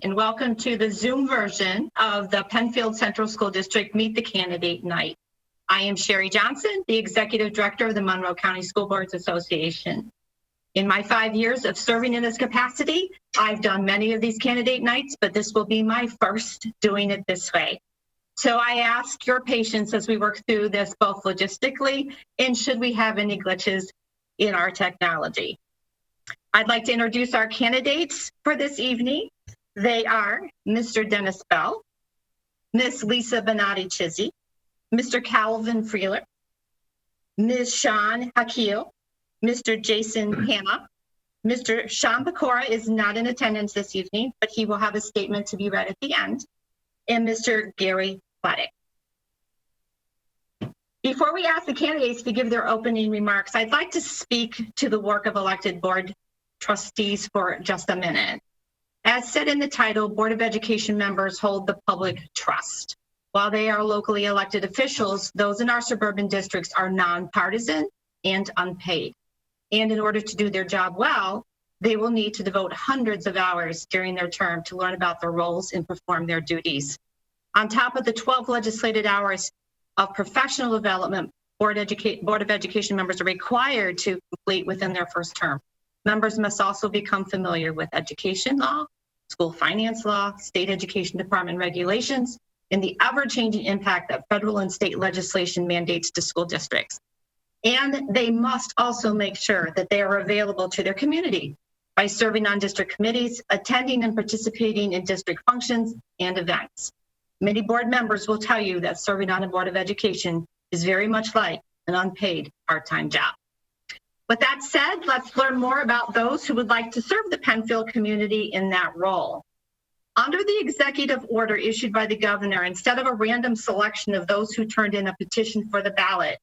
and welcome to the Zoom version of the Penfield Central School District Meet the Candidate Night. I am Sherry Johnson, the Executive Director of the Monroe County School Boards Association. In my 5 years of serving in this capacity, I've done many of these candidate nights, but this will be my first doing it this way. So I ask your patience as we work through this both logistically and should we have any glitches in our technology. I'd like to introduce our candidates for this evening. They are Mr. Dennis Bell, Miss Lisa Benatti-Chizzy, Mr. Calvin Freeler, Ms. Sean Hakil, Mr. Jason Hanna. Mr. Sean Pecora is not in attendance this evening, but he will have a statement to be read at the end, and Mr. Gary Platek. Before we ask the candidates to give their opening remarks, I'd like to speak to the work of elected board trustees for just a minute. As said in the title, Board of Education members hold the public trust. While they are locally elected officials, those in our suburban districts are nonpartisan and unpaid. And in order to do their job well, they will need to devote hundreds of hours during their term to learn about their roles and perform their duties. On top of the 12 legislated hours of professional development, Board of Education members are required to complete within their first term. Members must also become familiar with education law, school finance law, state education department regulations, and the ever-changing impact that federal and state legislation mandates to school districts. And they must also make sure that they are available to their community by serving on district committees, attending and participating in district functions and events. Many board members will tell you that serving on a Board of Education is very much like an unpaid part-time job. With that said, let's learn more about those who would like to serve the Penfield community in that role. Under the executive order issued by the governor, instead of a random selection of those who turned in a petition for the ballot,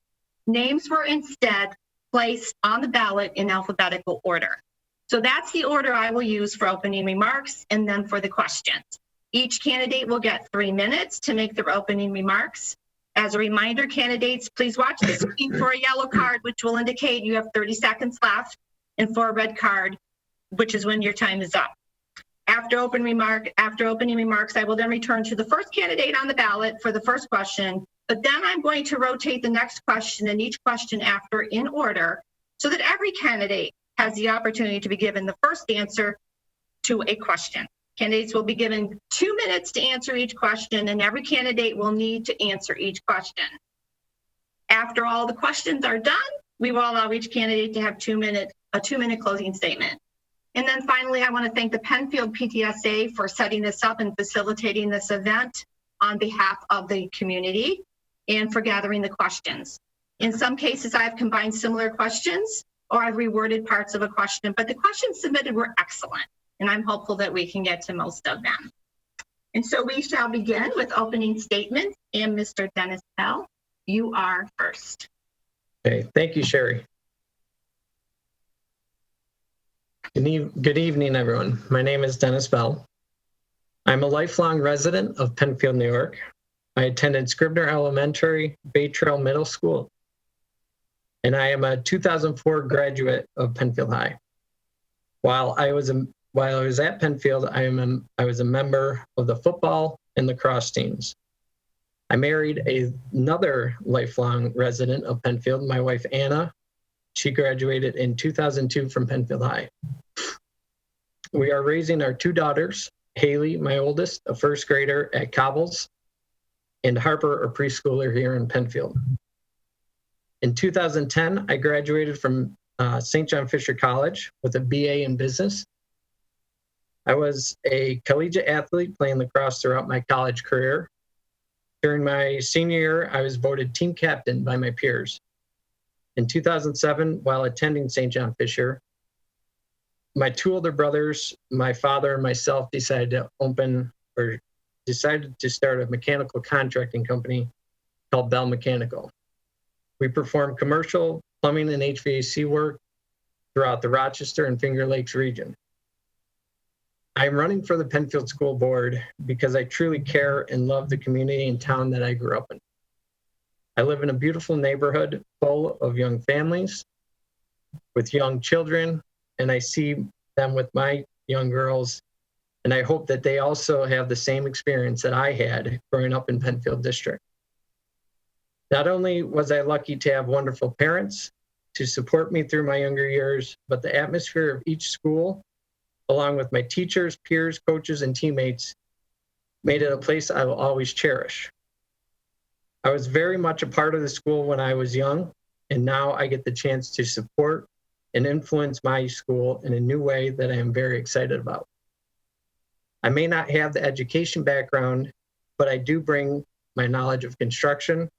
names were instead placed on the ballot in alphabetical order. So that's the order I will use for opening remarks and then for the questions. Each candidate will get 3 minutes to make their opening remarks. As a reminder, candidates, please watch the screen for a yellow card, which will indicate you have 30 seconds left, and for a red card, which is when your time is up. After opening remarks, I will then return to the first candidate on the ballot for the first question, but then I'm going to rotate the next question and each question after in order so that every candidate has the opportunity to be given the first answer to a question. Candidates will be given 2 minutes to answer each question, and every candidate will need to answer each question. After all the questions are done, we will allow each candidate to have a 2-minute closing statement. And then finally, I want to thank the Penfield PTSA for setting this up and facilitating this event on behalf of the community and for gathering the questions. In some cases, I've combined similar questions or I've reworded parts of a question, but the questions submitted were excellent, and I'm hopeful that we can get to most of them. And so we shall begin with opening statements, and Mr. Dennis Bell, you are first. Okay, thank you, Sherry. Good evening, everyone. My name is Dennis Bell. I'm a lifelong resident of Penfield, New York. I attended Scribner Elementary, Bay Trail Middle School, and I am a 2004 graduate of Penfield High. While I was at Penfield, I was a member of the football and lacrosse teams. I married another lifelong resident of Penfield, my wife Anna. She graduated in 2002 from Penfield High. We are raising our 2 daughters, Haley, my oldest, a first grader at Cobbles, and Harper, a preschooler here in Penfield. In 2010, I graduated from St. John Fisher College with a BA in business. I was a collegiate athlete playing lacrosse throughout my college career. During my senior year, I was voted team captain by my peers. In 2007, while attending St. John Fisher, my 2 older brothers, my father, and myself decided to start a mechanical contracting company called Bell Mechanical. We perform commercial plumbing and HVAC work throughout the Rochester and Finger Lakes region. I'm running for the Penfield School Board because I truly care and love the community and town that I grew up in. I live in a beautiful neighborhood full of young families with young children, and I see them with my young girls And I hope that they also have the same experience that I had growing up in Penfield District. Not only was I lucky to have wonderful parents to support me through my younger years, but the atmosphere of each school, along with my teachers, peers, coaches, and teammates, made it a place I will always cherish. I was very much a part of the school when I was young, and now I get the chance to support and influence my school in a new way that I am very excited about. I may not have the education background, but I do bring my knowledge of construction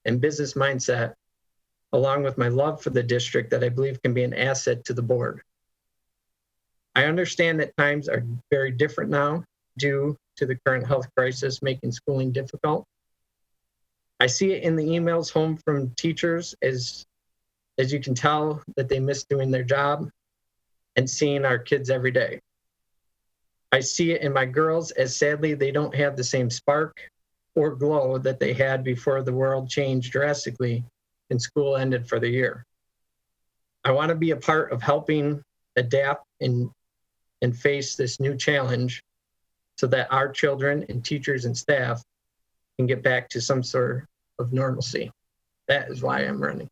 and business mindset, along with my love for the district that I believe can be an asset to the board. I understand that times are very different now due to the current health crisis making schooling difficult. I see it in the emails home from teachers as you can tell that they miss doing their job and seeing our kids every day. I see it in my girls as sadly they don't have the same spark or glow that they had before the world changed drastically and school ended for the year. I want to be a part of helping adapt and face this new challenge so that our children and teachers and staff can get back to some sort of normalcy. That is why I'm running.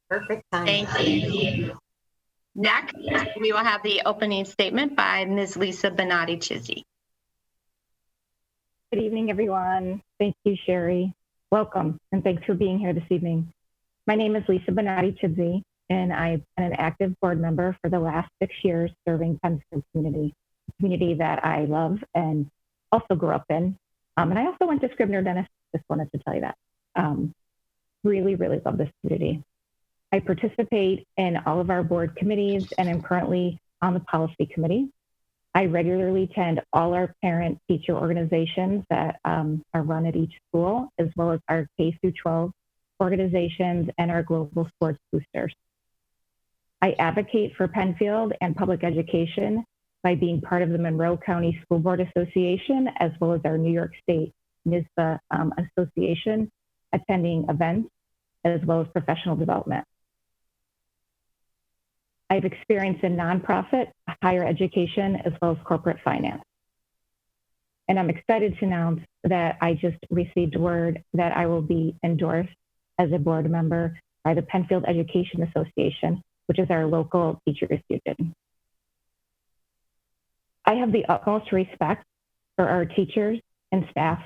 Perfect time. Thank you. Next, we will have the opening statement by Ms. Lisa Benatti-Chizzi. Good evening, everyone. Thank you, Sherry. Welcome, and thanks for being here this evening. My name is Lisa Benatti-Chizzi, and I've been an active board member for the last 6 years serving Penfield community, a community that I love and also grew up in. And I also went to Scribner Dennis, just wanted to tell you that. Really, really love this community. I participate in all of our board committees and am currently on the policy committee. I regularly attend all our parent-teacher organizations that are run at each school, as well as our K-12 organizations and our global sports boosters. I advocate for Penfield and public education by being part of the Monroe County School Board Association, as well as our New York State NYSBA Association, attending events, as well as professional development. I have experience in nonprofit, higher education, as well as corporate finance. And I'm excited to announce that I just received word that I will be endorsed as a board member by the Penfield Education Association, which is our local teachers union. I have the utmost respect for our teachers and staff,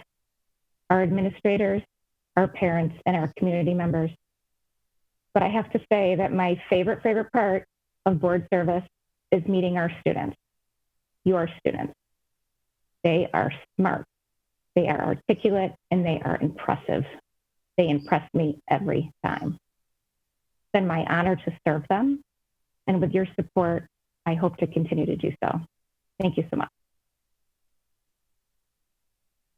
our administrators, our parents, and our community members. But I have to say that my favorite part of board service is meeting our students, your students. They are smart, they are articulate, and they are impressive. They impress me every time. It's been my honor to serve them, and with your support, I hope to continue to do so. Thank you so much.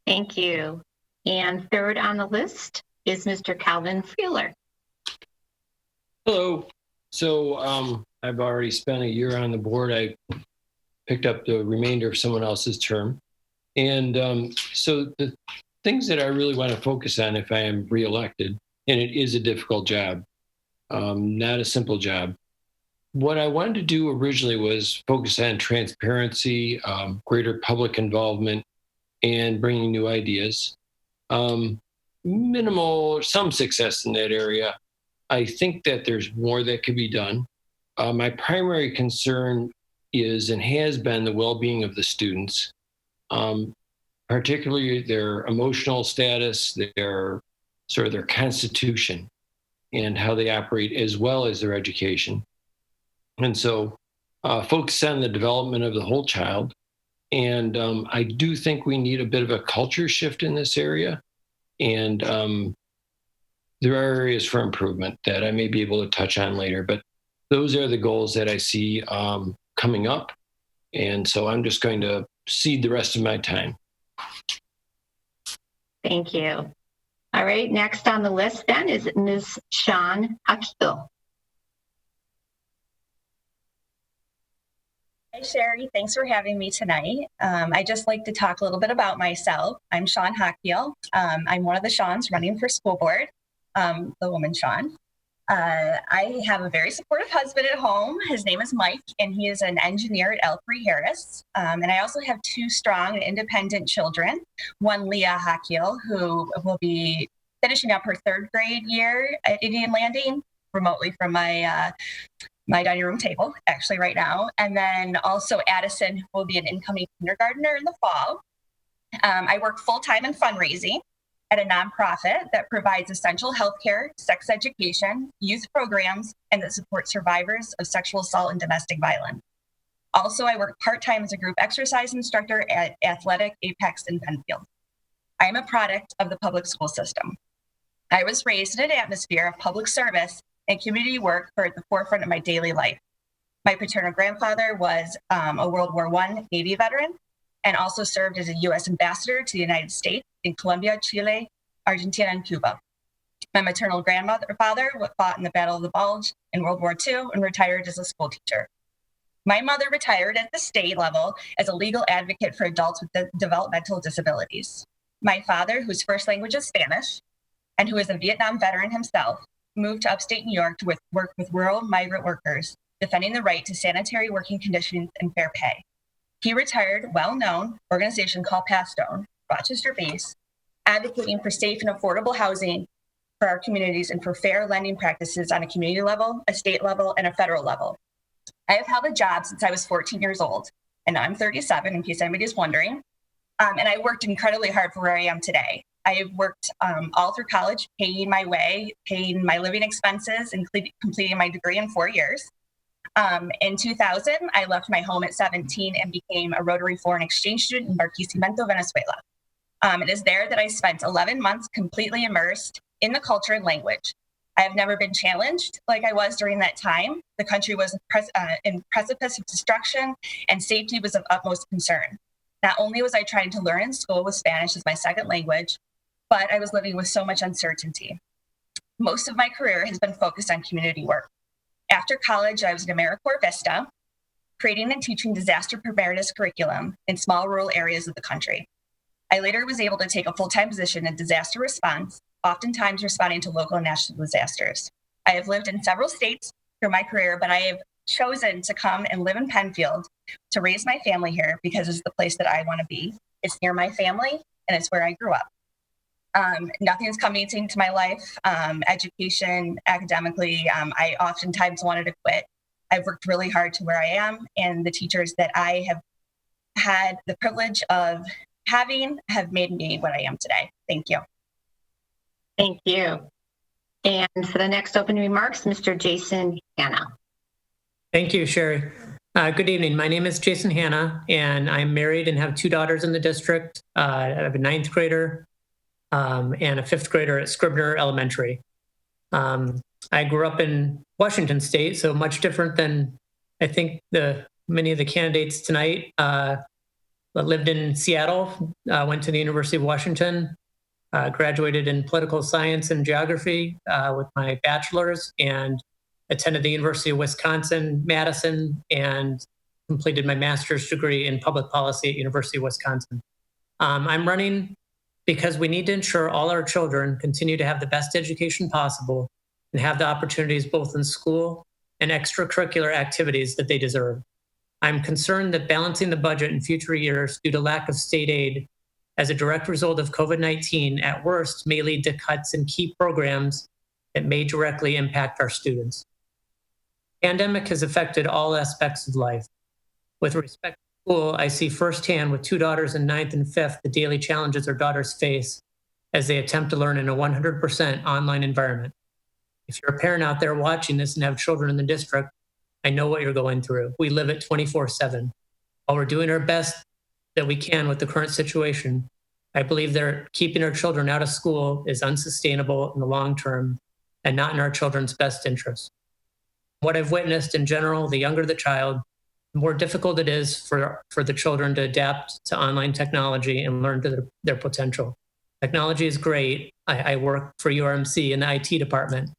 Thank you. And third on the list is Mr. Calvin Freeler. Hello. So I've already spent a year on the board. I picked up the remainder of someone else's term. And so the things that I really want to focus on if I am reelected, and it is a difficult job, not a simple job. What I wanted to do originally was focus on transparency, greater public involvement, and bringing new ideas. Minimal, some success in that area. I think that there's more that could be done. My primary concern is and has been the well-being of the students, particularly their emotional status, their constitution, and how they operate, as well as their education. And so focus on the development of the whole child. And I do think we need a bit of a culture shift in this area. And there are areas for improvement that I may be able to touch on later, but those are the goals that I see coming up. And so I'm just going to cede the rest of my time. Thank you. All right, next on the list then is Ms. Sean Akil. Hi, Sherry. Thanks for having me tonight. I just like to talk a little bit about myself. I'm Sean Hockfield. I'm one of the Seans running for school board, the woman Sean. I have a very supportive husband at home. His name is Mike, and he is an engineer at L3 Harris. And I also have two strong and independent children. One, Leah Hakil, who will be finishing up her third grade year at Indian Landing remotely from my dining room table, actually right now. And then also Addison, who will be an incoming kindergartner in the fall. I work full-time in fundraising at a nonprofit that provides essential healthcare, sex education, youth programs, and that supports survivors of sexual assault and domestic violence. Also, I work part-time as a group exercise instructor at Athletic Apex in Penfield. I am a product of the public school system. I was raised in an atmosphere of public service and community work were at the forefront of my daily life. My paternal grandfather was a World War I Navy veteran and also served as a U.S. ambassador to the United States in Colombia, Chile, Argentina, and Cuba. My maternal grandfather fought in the Battle of the Bulge in World War II and retired as a school teacher. My mother retired at the state level as a legal advocate for adults with developmental disabilities. My father, whose first language is Spanish, and who is a Vietnam veteran himself, moved to upstate New York to work with rural migrant workers, defending the right to sanitary working conditions and fair pay. He retired well-known organization called Pastone, Rochester-based, advocating for safe and affordable housing for our communities and for fair lending practices on a community level, a state level, and a federal level. I have held a job since I was 14 years old, and now I'm 37, in case anybody is wondering. And I worked incredibly hard for where I am today. I have worked all through college, paying my way, paying my living expenses, and completing my degree in 4 years. In 2000, I left my home at 17 and became a Rotary Foreign Exchange student in Barquisimeto, Venezuela. It is there that I spent 11 months completely immersed in the culture and language. I have never been challenged like I was during that time. The country was in precipice of destruction, and safety was of utmost concern. Not only was I trying to learn in school with Spanish as my second language, but I was living with so much uncertainty. Most of my career has been focused on community work. After college, I was in AmeriCorps Vista, creating and teaching disaster preparedness curriculum in small rural areas of the country. I later was able to take a full-time position in disaster response, oftentimes responding to local and national disasters. I have lived in several states through my career, but I have chosen to come and live in Penfield to raise my family here because it's the place that I want to be. It's near my family, and it's where I grew up. Nothing's coming into my life, education, academically. I oftentimes wanted to quit. I've worked really hard to where I am, and the teachers that I have had the privilege of having have made me what I am today. Thank you. Thank you. And for the next opening remarks, Mr. Jason Hanna. Thank you, Sherry. Good evening. My name is Jason Hanna, and I'm married and have two daughters in the district. I have a 9th grader and a 5th grader at Scribner Elementary. I grew up in Washington State, so much different than I think many of the candidates tonight. But lived in Seattle, went to the University of Washington, graduated in political science and geography with my bachelor's, and attended the University of Wisconsin-Madison and completed my master's degree in public policy at University of Wisconsin. I'm running because we need to ensure all our children continue to have the best education possible and have the opportunities both in school and extracurricular activities that they deserve. I'm concerned that balancing the budget in future years due to lack of state aid as a direct result of COVID-19 at worst may lead to cuts in key programs that may directly impact our students. The pandemic has affected all aspects of life. With respect to school, I see firsthand with two daughters in 9th and 5th the daily challenges our daughters face as they attempt to learn in a 100% online environment. If you're a parent out there watching this and have children in the district, I know what you're going through. We live it 24/7. While we're doing our best that we can with the current situation, I believe that keeping our children out of school is unsustainable in the long term and not in our children's best interest. What I've witnessed in general, the younger the child, the more difficult it is for the children to adapt to online technology and learn to their potential. Technology is great. I work for URMC in the IT department,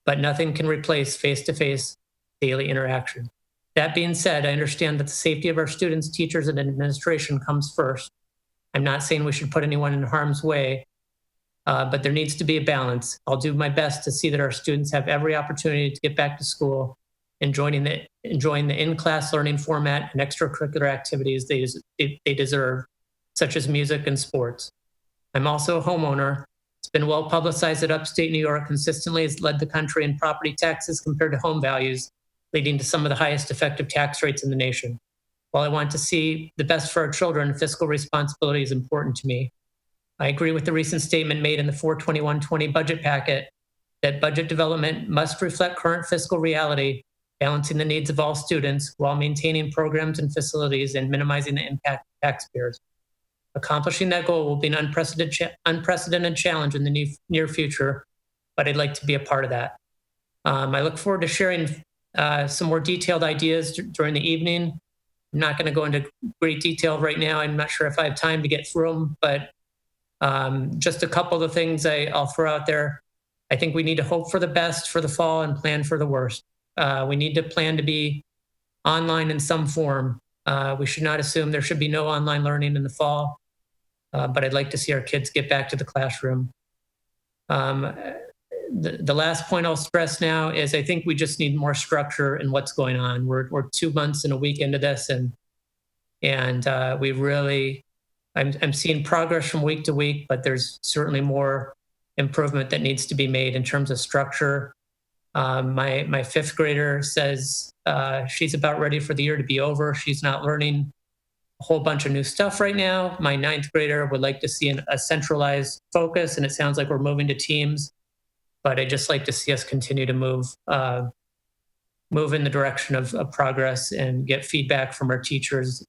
but nothing can replace face-to-face daily interaction. That being said, I understand that the safety of our students, teachers, and administration comes first. I'm not saying we should put anyone in harm's way, but there needs to be a balance. I'll do my best to see that our students have every opportunity to get back to school, enjoying the in-class learning format and extracurricular activities they deserve, such as music and sports. I'm also a homeowner. It's been well publicized that upstate New York consistently has led the country in property taxes compared to home values, leading to some of the highest effective tax rates in the nation. While I want to see the best for our children, fiscal responsibility is important to me. I agree with the recent statement made in the 4/21/20 budget packet that budget development must reflect current fiscal reality, balancing the needs of all students while maintaining programs and facilities and minimizing the impact of taxpayers. Accomplishing that goal will be an unprecedented challenge in the near future, but I'd like to be a part of that. I look forward to sharing some more detailed ideas during the evening. I'm not going to go into great detail right now. I'm not sure if I have time to get through them, but just a couple of the things I'll throw out there. I think we need to hope for the best for the fall and plan for the worst. We need to plan to be online in some form. We should not assume there should be no online learning in the fall, but I'd like to see our kids get back to the classroom. The last point I'll stress now is I think we just need more structure in what's going on. We're 2 months and a week into this, and we really, I'm seeing progress from week to week, but there's certainly more improvement that needs to be made in terms of structure. My fifth grader says she's about ready for the year to be over. She's not learning a whole bunch of new stuff right now. My ninth grader would like to see a centralized focus, and it sounds like we're moving to teams. But I'd just like to see us continue to move in the direction of progress and get feedback from our teachers.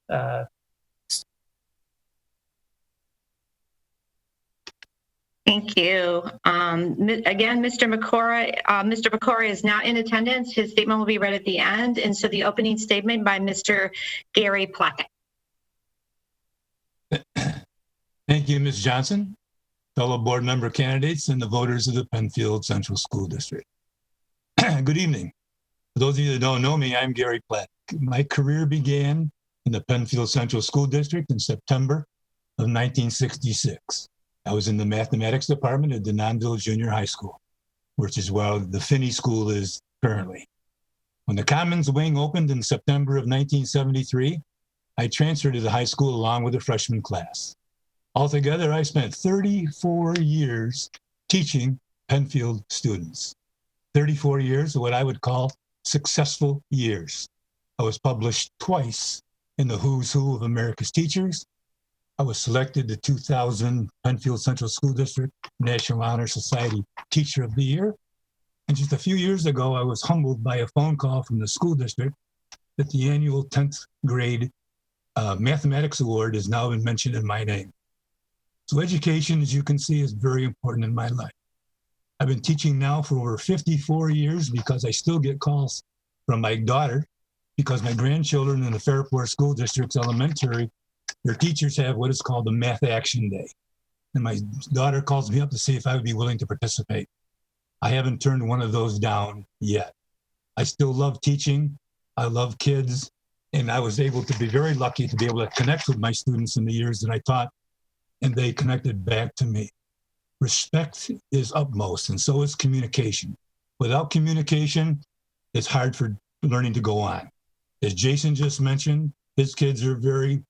Thank you. Again, Mr. Makora is not in attendance. His statement will be read at the end. And so the opening statement by Mr. Gary Plackett. Thank you, Ms. Johnson, fellow board member candidates, and the voters of the Penfield Central School District. Good evening. For those of you that don't know me, I'm Gary Platt. My career began in the Penfield Central School District in September of 1966. I was in the mathematics department at Denonville Junior High School, which is where the Finney School is currently. When the Commons wing opened in September of 1973, I transferred to the high school along with a freshman class. Altogether, I spent 34 years teaching Penfield students. 34 years of what I would call successful years. I was published twice in the Who's Who of America's Teachers. I was selected the 2000 Penfield Central School District National Honor Society Teacher of the Year. And just a few years ago, I was humbled by a phone call from the school district that the annual 10th grade mathematics award has now been mentioned in my name. So education, as you can see, is very important in my life. I've been teaching now for over 54 years because I still get calls from my daughter because my grandchildren in the Fairport School District's elementary, their teachers have what is called the Math Action Day. And my daughter calls me up to see if I would be willing to participate. I haven't turned one of those down yet. I still love teaching. I love kids. And I was able to be very lucky to be able to connect with my students in the years that I taught, and they connected back to me. Respect is upmost, and so is communication. Without communication, it's hard for learning to go on. As Jason just mentioned, his kids are very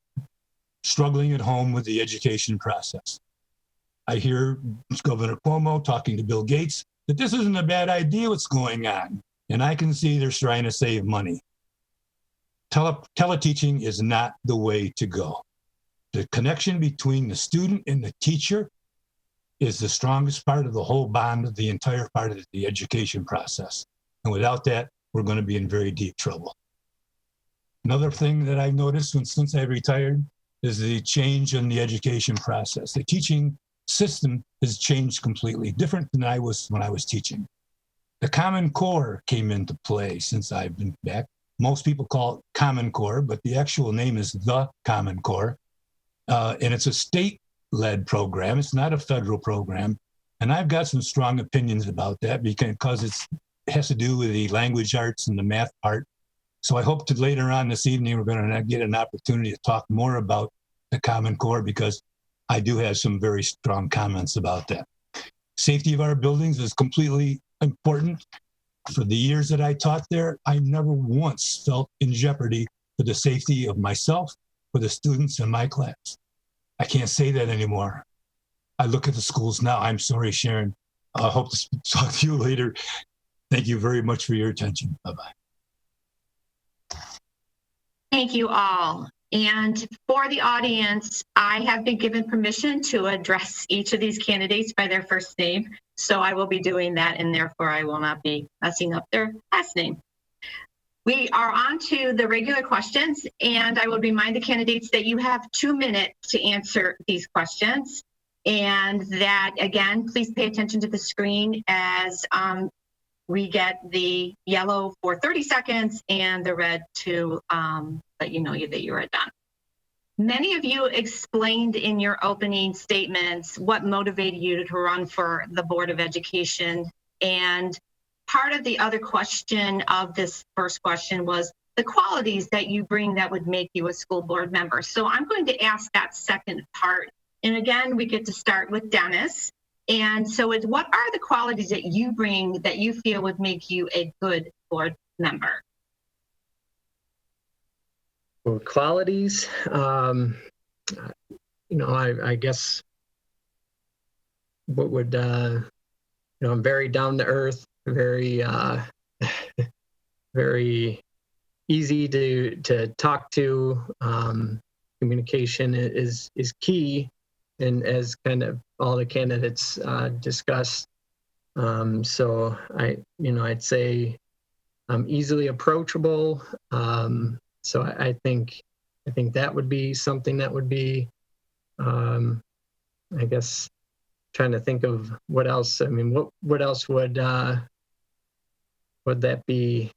struggling at home with the education process. I hear Governor Cuomo talking to Bill Gates that this isn't a bad idea what's going on. And I can see they're trying to save money. Teleteaching is not the way to go. The connection between the student and the teacher is the strongest part of the whole bond of the entire part of the education process. And without that, we're going to be in very deep trouble. Another thing that I've noticed since I retired is the change in the education process. The teaching system has changed completely, different than I was when I was teaching. The Common Core came into play since I've been back. Most people call it Common Core, but the actual name is the Common Core. And it's a state-led program. It's not a federal program. And I've got some strong opinions about that because it has to do with the language arts and the math part. So I hope that later on this evening, we're going to get an opportunity to talk more about the Common Core because I do have some very strong comments about that. Safety of our buildings is completely important. For the years that I taught there, I never once felt in jeopardy for the safety of myself, for the students in my class. I can't say that anymore. I look at the schools now. I'm sorry, Sharon. I hope to talk to you later. Thank you very much for your attention. Bye-bye. Thank you all. And for the audience, I have been given permission to address each of these candidates by their first name. So I will be doing that, and therefore I will not be messing up their last name. We are on to the regular questions, and I will remind the candidates that you have 2 minutes to answer these questions. And that, again, please pay attention to the screen as we get the yellow for 30 seconds and the red to let you know that you are done. Many of you explained in your opening statements what motivated you to run for the Board of Education. And part of the other question of this first question was the qualities that you bring that would make you a school board member. So I'm going to ask that second part. And again, we get to start with Dennis. And so it's, what are the qualities that you bring that you feel would make you a good board member? Well, qualities, I guess what would, I'm very down to earth, very, very easy to talk to. Communication is key, and as kind of all the candidates discussed. So I'd say I'm easily approachable. So I think that would be something that would be, I guess, trying to think of what else. I mean, what else would that be?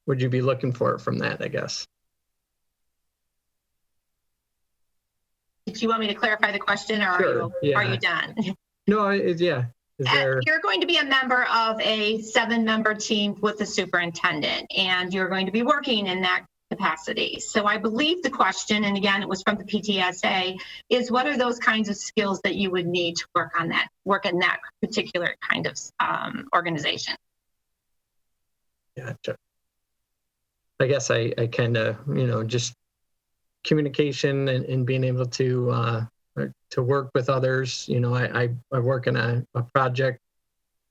Would you be looking for from that, I guess? Do you want me to clarify the question, or Sure, are you done? No, yeah. You're going to be a member of a 7-member team with the superintendent, and you're going to be working in that capacity. So I believe the question, and again, it was from the PTSA, is what are those kinds of skills that you would need to work in that particular kind of organization? Gotcha. I guess I kind of, just communication and being able to work with others. I work in a project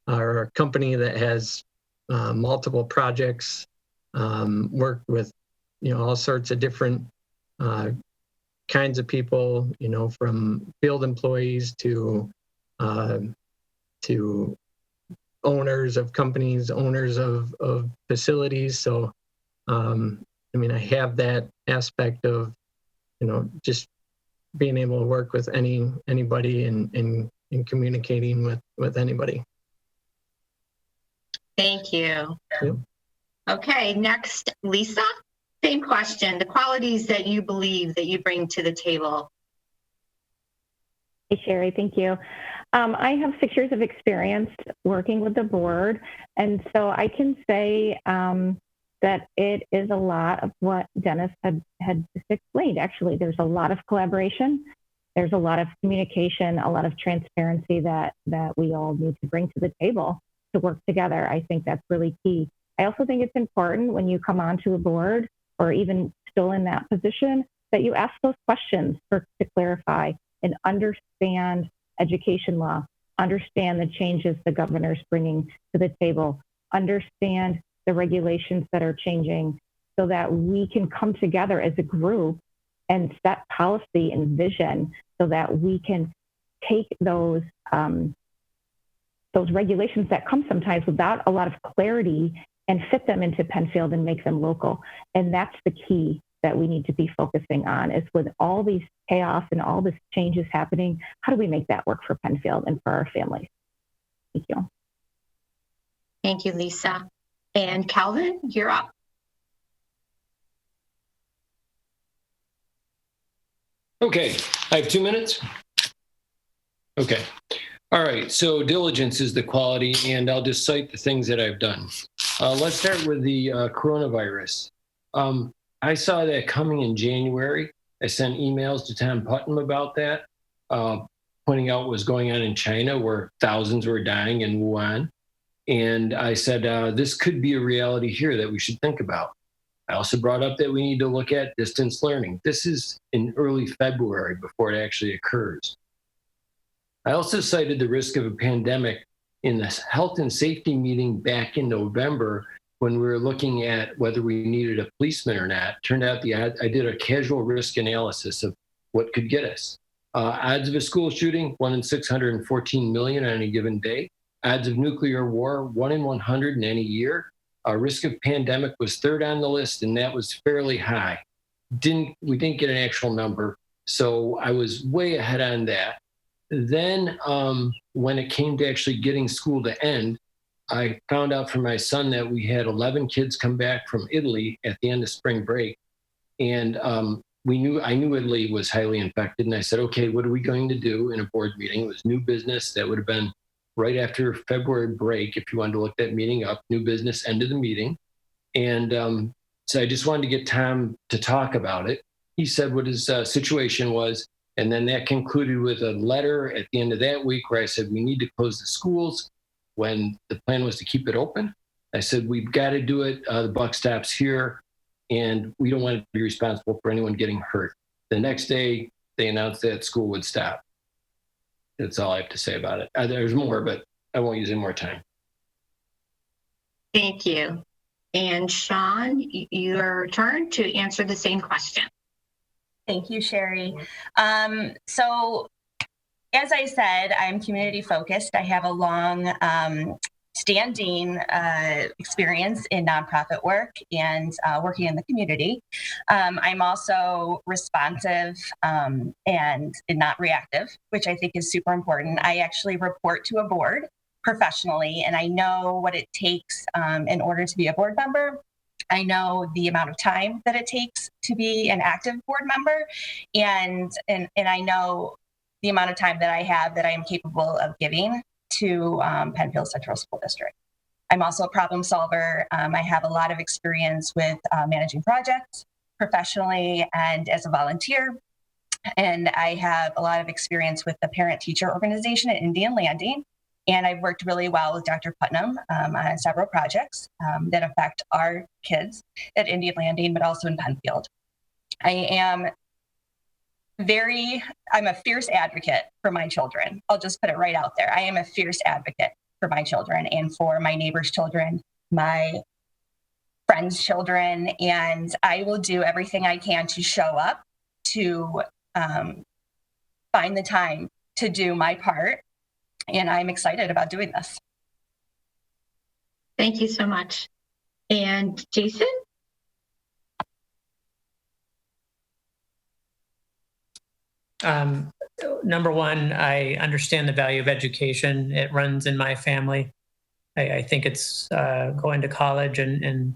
or a company that has multiple projects, work with, all sorts of different kinds of people, from field employees to owners of companies, owners of facilities. So, I have that aspect of, just being able to work with anybody and communicating with anybody. Thank you. Yep. Okay, next, Lisa. Same question, the qualities that you believe that you bring to the table. Hey, Sherry, thank you. I have 6 years of experience working with the board, and so I can say that it is a lot of what Dennis had just explained. Actually, there's a lot of collaboration, there's a lot of communication, a lot of transparency that we all need to bring to the table to work together. I think that's really key. I also think it's important when you come onto a board or even still in that position that you ask those questions to clarify and understand education law, understand the changes the governor's bringing to the table, understand the regulations that are changing so that we can come together as a group and set policy and vision so that we can take those regulations that come sometimes without a lot of clarity and fit them into Penfield and make them local. And that's the key that we need to be focusing on, is with all these chaos and all this changes happening, how do we make that work for Penfield and for our families? Thank you. Thank you, Lisa. And Calvin, you're up. Okay, I have 2 minutes. Okay. All right, so diligence is the quality, and I'll just cite the things that I've done. Let's start with the coronavirus. I saw that coming in January. I sent emails to Tom Putnam about that. pointing out what was going on in China, where thousands were dying in Wuhan. And I said, this could be a reality here that we should think about. I also brought up that we need to look at distance learning. This is in early February before it actually occurs. I also cited the risk of a pandemic in the health and safety meeting back in November when we were looking at whether we needed a policeman or not. Turned out I did a casual risk analysis of what could get us. Odds of a school shooting, 1 in 614 million on any given day. Odds of nuclear war, 1 in 100 in any year. Risk of pandemic was third on the list, and that was fairly high. We didn't get an actual number, so I was way ahead on that. Then when it came to actually getting school to end, I found out from my son that we had 11 kids come back from Italy at the end of spring break. And I knew Italy was highly infected. And I said, okay, what are we going to do in a board meeting? It was new business. That would have been right after February break. If you wanted to look that meeting up, new business, end of the meeting. And so I just wanted to get Tom to talk about it. He said what his situation was. And then that concluded with a letter at the end of that week where I said, we need to close the schools when the plan was to keep it open. I said, we've got to do it. The buck stops here, and we don't want to be responsible for anyone getting hurt. The next day, they announced that school would stop. That's all I have to say about it. There's more, but I won't use any more time. Thank you. And Sean, your turn to answer the same question. Thank you, Sherry. So as I said, I'm community focused. I have a long standing experience in nonprofit work and working in the community. I'm also responsive and not reactive, which I think is super important. I actually report to a board professionally, and I know what it takes in order to be a board member. I know the amount of time that it takes to be an active board member, and I know the amount of time that I have that I am capable of giving to Penfield Central School District. I'm also a problem solver. I have a lot of experience with managing projects professionally and as a volunteer. And I have a lot of experience with the parent-teacher organization at Indian Landing. And I've worked really well with Dr. Putnam on several projects that affect our kids at Indian Landing, but also in Penfield. I'm a fierce advocate for my children. I'll just put it right out there. I am a fierce advocate for my children and for my neighbors' children, my friends' children, and I will do everything I can to show up, to find the time to do my part. And I'm excited about doing this. Thank you so much. And Jason? Number one, I understand the value of education. It runs in my family. I think it's going to college and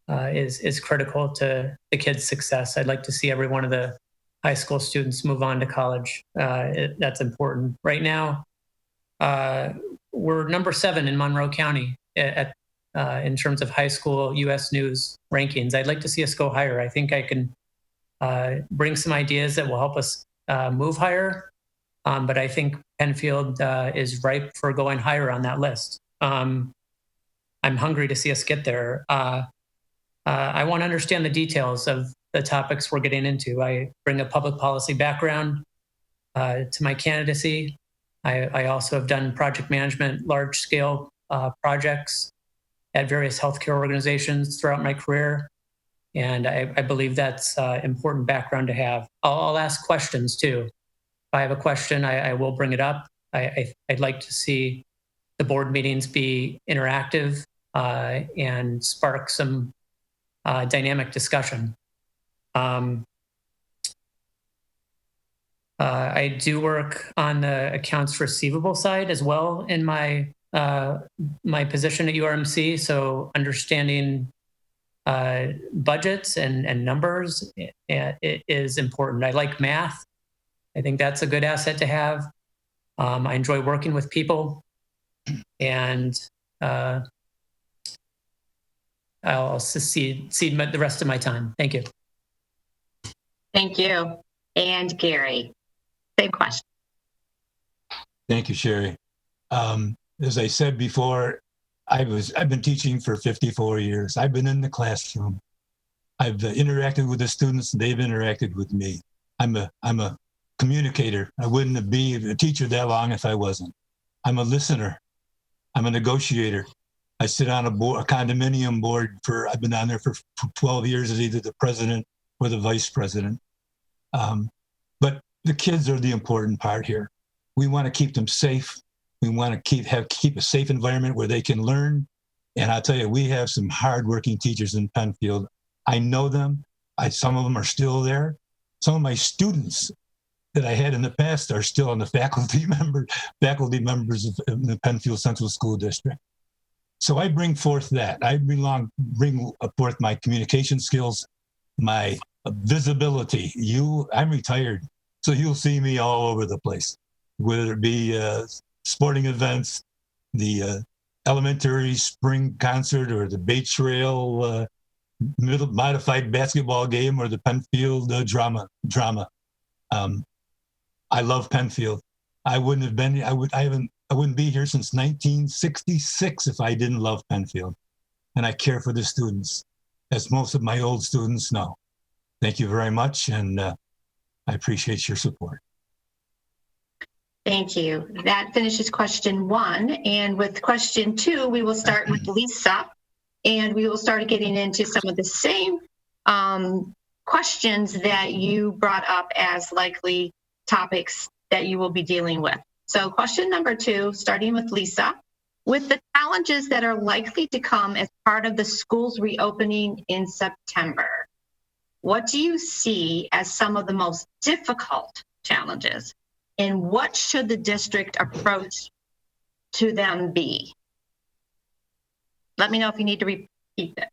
is critical to the kids' success. I'd like to see every one of the high school students move on to college. That's important. Right now, we're number 7 in Monroe County in terms of high school U.S. News rankings. I'd like to see us go higher. I think I can bring some ideas that will help us move higher, but I think Penfield is ripe for going higher on that list. I'm hungry to see us get there. I want to understand the details of the topics we're getting into. I bring a public policy background to my candidacy. I also have done project management, large-scale projects at various healthcare organizations throughout my career. And I believe that's important background to have. I'll ask questions too. If I have a question, I will bring it up. I'd like to see the board meetings be interactive and spark some dynamic discussion. I do work on the accounts receivable side as well in my position at URMC. So understanding budgets and numbers it is important. I like math. I think that's a good asset to have. I enjoy working with people, and I'll cede the rest of my time. Thank you. Thank you. And Gary, same question. Thank you, Sherry. As I said before, I've been teaching for 54 years. I've been in the classroom. I've interacted with the students. They've interacted with me. I'm a communicator. I wouldn't be a teacher that long if I wasn't. I'm a listener. I'm a negotiator. I sit on a condominium board I've been on there for 12 years as either the president or the vice president. But the kids are the important part here. We want to keep them safe. We want to keep a safe environment where they can learn. And I'll tell you, we have some hardworking teachers in Penfield. I know them. Some of them are still there. Some of my students that I had in the past are still on the faculty members of the Penfield Central School District. So I bring forth that. I bring forth my communication skills, my visibility. I'm retired, so you'll see me all over the place, whether it be sporting events, the elementary spring concert, or the Bay Trail middle modified basketball game, or the Penfield drama. I love Penfield. I wouldn't be here since 1966 if I didn't love Penfield. And I care for the students, as most of my old students know. Thank you very much, and I appreciate your support. Thank you. That finishes question 1. And with question 2, we will start with Lisa, and we will start getting into some of the same questions that you brought up as likely topics that you will be dealing with. So question number 2, starting with Lisa, with the challenges that are likely to come as part of the schools reopening in September, what do you see as some of the most difficult challenges, and what should the district approach to them be? Let me know if you need to repeat it.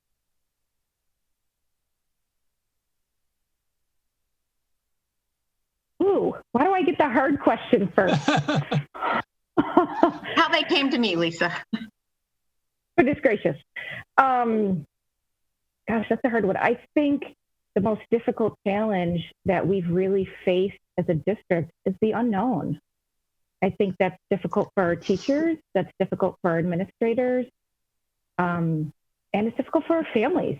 Ooh, why do I get the hard question first? How they came to me, Lisa. Goodness gracious. Gosh, that's a hard one. I think the most difficult challenge that we've really faced as a district is the unknown. I think that's difficult for our teachers, that's difficult for our administrators, and it's difficult for our families.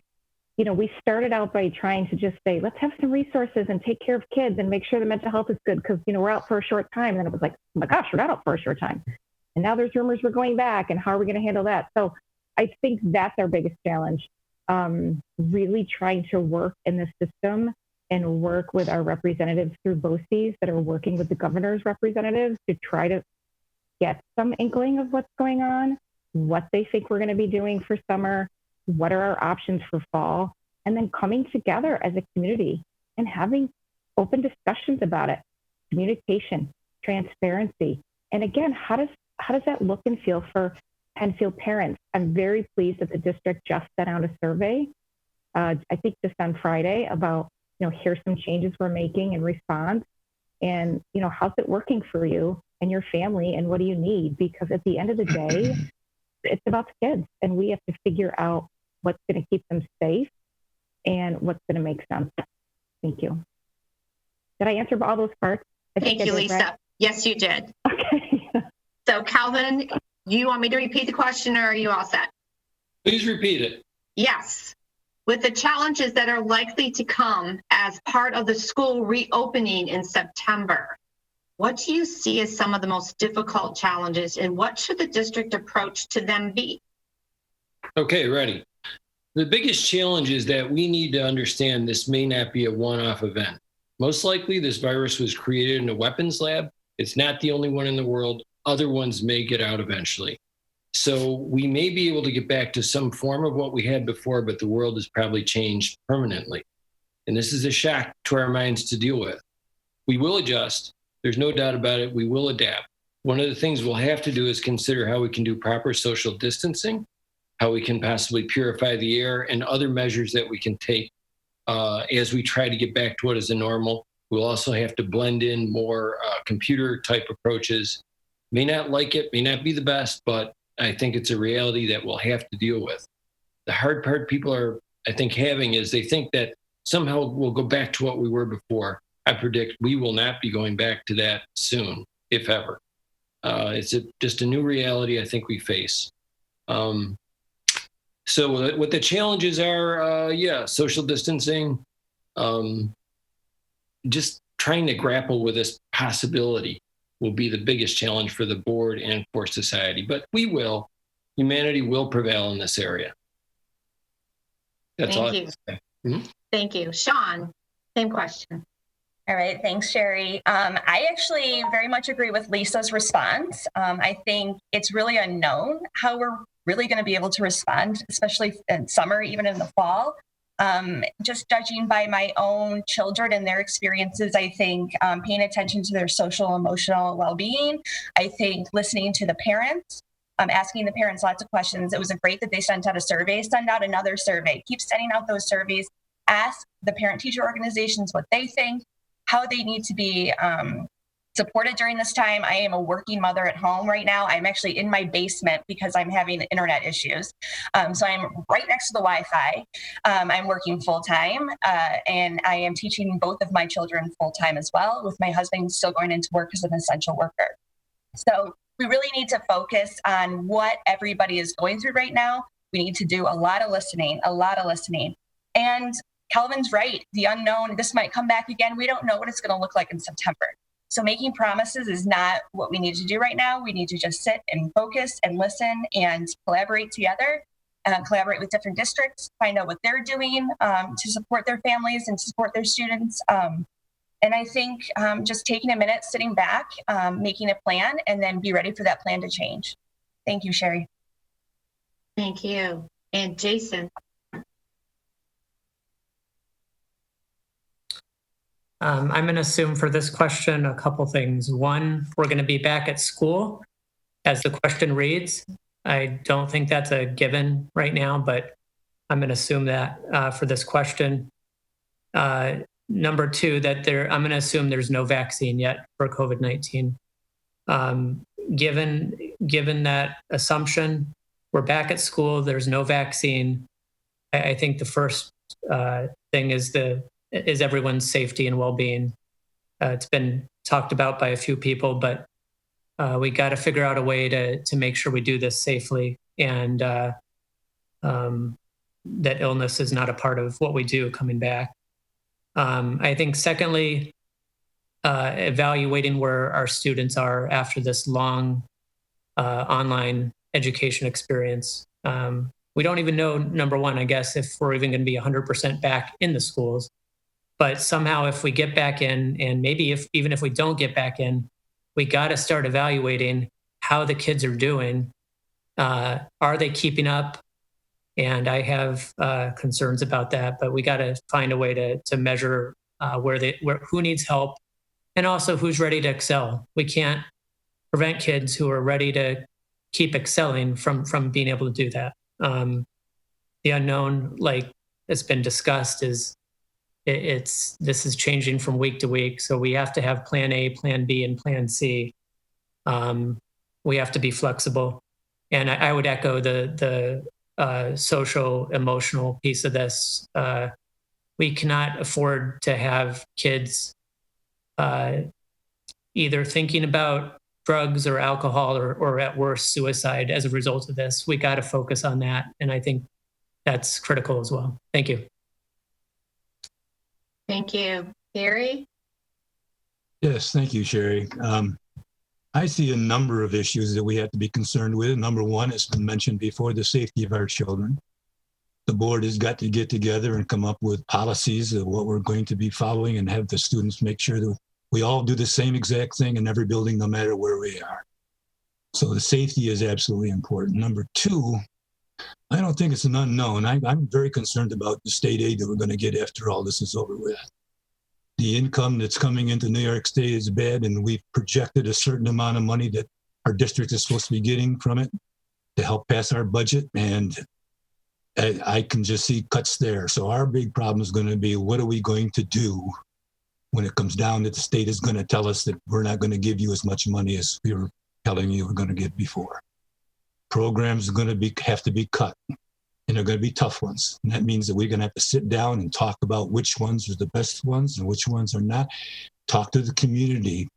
You know, we started out by trying to just say, let's have some resources and take care of kids and make sure the mental health is good because, you know, we're out for a short time. And then it was like, oh my gosh, we're not out for a short time. And now there's rumors we're going back, and how are we going to handle that? So I think that's our biggest challenge, really trying to work in the system and work with our representatives through BOCES that are working with the governor's representatives to try to get some inkling of what's going on, what they think we're going to be doing for summer, what are our options for fall, and then coming together as a community and having open discussions about it, communication, transparency. And again, how does that look and feel for Penfield parents? I'm very pleased that the district just sent out a survey, I think just on Friday, about, you know, here's some changes we're making in response, and, you know, how's it working for you and your family, and what do you need? Because at the end of the day, it's about the kids, and we have to figure out what's going to keep them safe and what's going to make sense. Thank you. Did I answer all those parts? Thank you, Lisa. Right? Yes, you did. Okay. So Calvin, you want me to repeat the question, or are you all set? Please repeat it. Yes. With the challenges that are likely to come as part of the school reopening in September, what do you see as some of the most difficult challenges, and what should the district approach to them be? Okay, ready. The biggest challenge is that we need to understand this may not be a one-off event. Most likely, this virus was created in a weapons lab. It's not the only one in the world. Other ones may get out eventually. So we may be able to get back to some form of what we had before, but the world has probably changed permanently. And this is a shock to our minds to deal with. We will adjust. There's no doubt about it. We will adapt. One of the things we'll have to do is consider how we can do proper social distancing, how we can possibly purify the air, and other measures that we can take as we try to get back to what is a normal. We'll also have to blend in more computer type approaches. May not like it, may not be the best, but I think it's a reality that we'll have to deal with. The hard part people are, I think, having is they think that somehow we'll go back to what we were before. I predict we will not be going back to that soon, if ever. It's just a new reality I think we face. So what the challenges are, social distancing, just trying to grapple with this possibility will be the biggest challenge for the board and for society. But humanity will prevail in this area. That's all I have to say. Mm-hmm. Thank you. Sean, same question. All right, thanks, Sherry. I actually very much agree with Lisa's response. I think it's really unknown how we're really going to be able to respond, especially in summer, even in the fall. Just judging by my own children and their experiences, I think paying attention to their social, emotional well-being. I think listening to the parents, asking the parents lots of questions. It was great that they sent out a survey. Send out another survey. Keep sending out those surveys. Ask the parent-teacher organizations what they think, how they need to be supported during this time. I am a working mother at home right now. I'm actually in my basement because I'm having internet issues. So I'm right next to the Wi-Fi. I'm working full-time and I am teaching both of my children full-time as well, with my husband still going into work as an essential worker. So we really need to focus on what everybody is going through right now. We need to do a lot of listening. And Calvin's right. The unknown, this might come back again. We don't know what it's going to look like in September. So making promises is not what we need to do right now. We need to just sit and focus and listen and collaborate together, collaborate with different districts, find out what they're doing to support their families and to support their students. And I think just taking a minute, sitting back, making a plan, and then be ready for that plan to change. Thank you, Sherry. Thank you. And Jason. I'm going to assume for this question a couple things. One, we're going to be back at school as the question reads. I don't think that's a given right now, but I'm going to assume that for this question. Number two, that I'm going to assume there's no vaccine yet for COVID-19. Given that assumption, we're back at school, there's no vaccine. I think the first thing is everyone's safety and well-being. It's been talked about by a few people, but we got to figure out a way to make sure we do this safely, and that illness is not a part of what we do coming back. I think secondly, evaluating where our students are after this long online education experience. We don't even know, number one, I guess, if we're even going to be 100% back in the schools. But somehow if we get back in, and maybe even if we don't get back in, we got to start evaluating how the kids are doing. Are they keeping up? And I have concerns about that, but we got to find a way to measure who needs help, and also who's ready to excel. We can't prevent kids who are ready to keep excelling from being able to do that. The unknown, like it's been discussed, is this is changing from week to week. So we have to have plan A, plan B, and plan C. We have to be flexible. And I would echo the social, emotional piece of this. We cannot afford to have kids either thinking about drugs or alcohol or at worst suicide as a result of this. We got to focus on that. And I think that's critical as well. Thank you. Thank you. Gary? Yes, thank you, Sherry. I see a number of issues that we have to be concerned with. Number one has been mentioned before, the safety of our children. The board has got to get together and come up with policies of what we're going to be following and have the students make sure that we all do the same exact thing in every building, no matter where we are. So the safety is absolutely important. Number two, I don't think it's an unknown. I'm very concerned about the state aid that we're going to get after all this is over with. The income that's coming into New York State is bad, and we've projected a certain amount of money that our district is supposed to be getting from it to help pass our budget, and I can just see cuts there. So our big problem is going to be, what are we going to do when it comes down that the state is going to tell us that we're not going to give you as much money as we were telling you we're going to get before. Programs are going to have to be cut, and they're going to be tough ones. And that means that we're going to have to sit down and talk about which ones are the best ones and which ones are not. Talk to the community,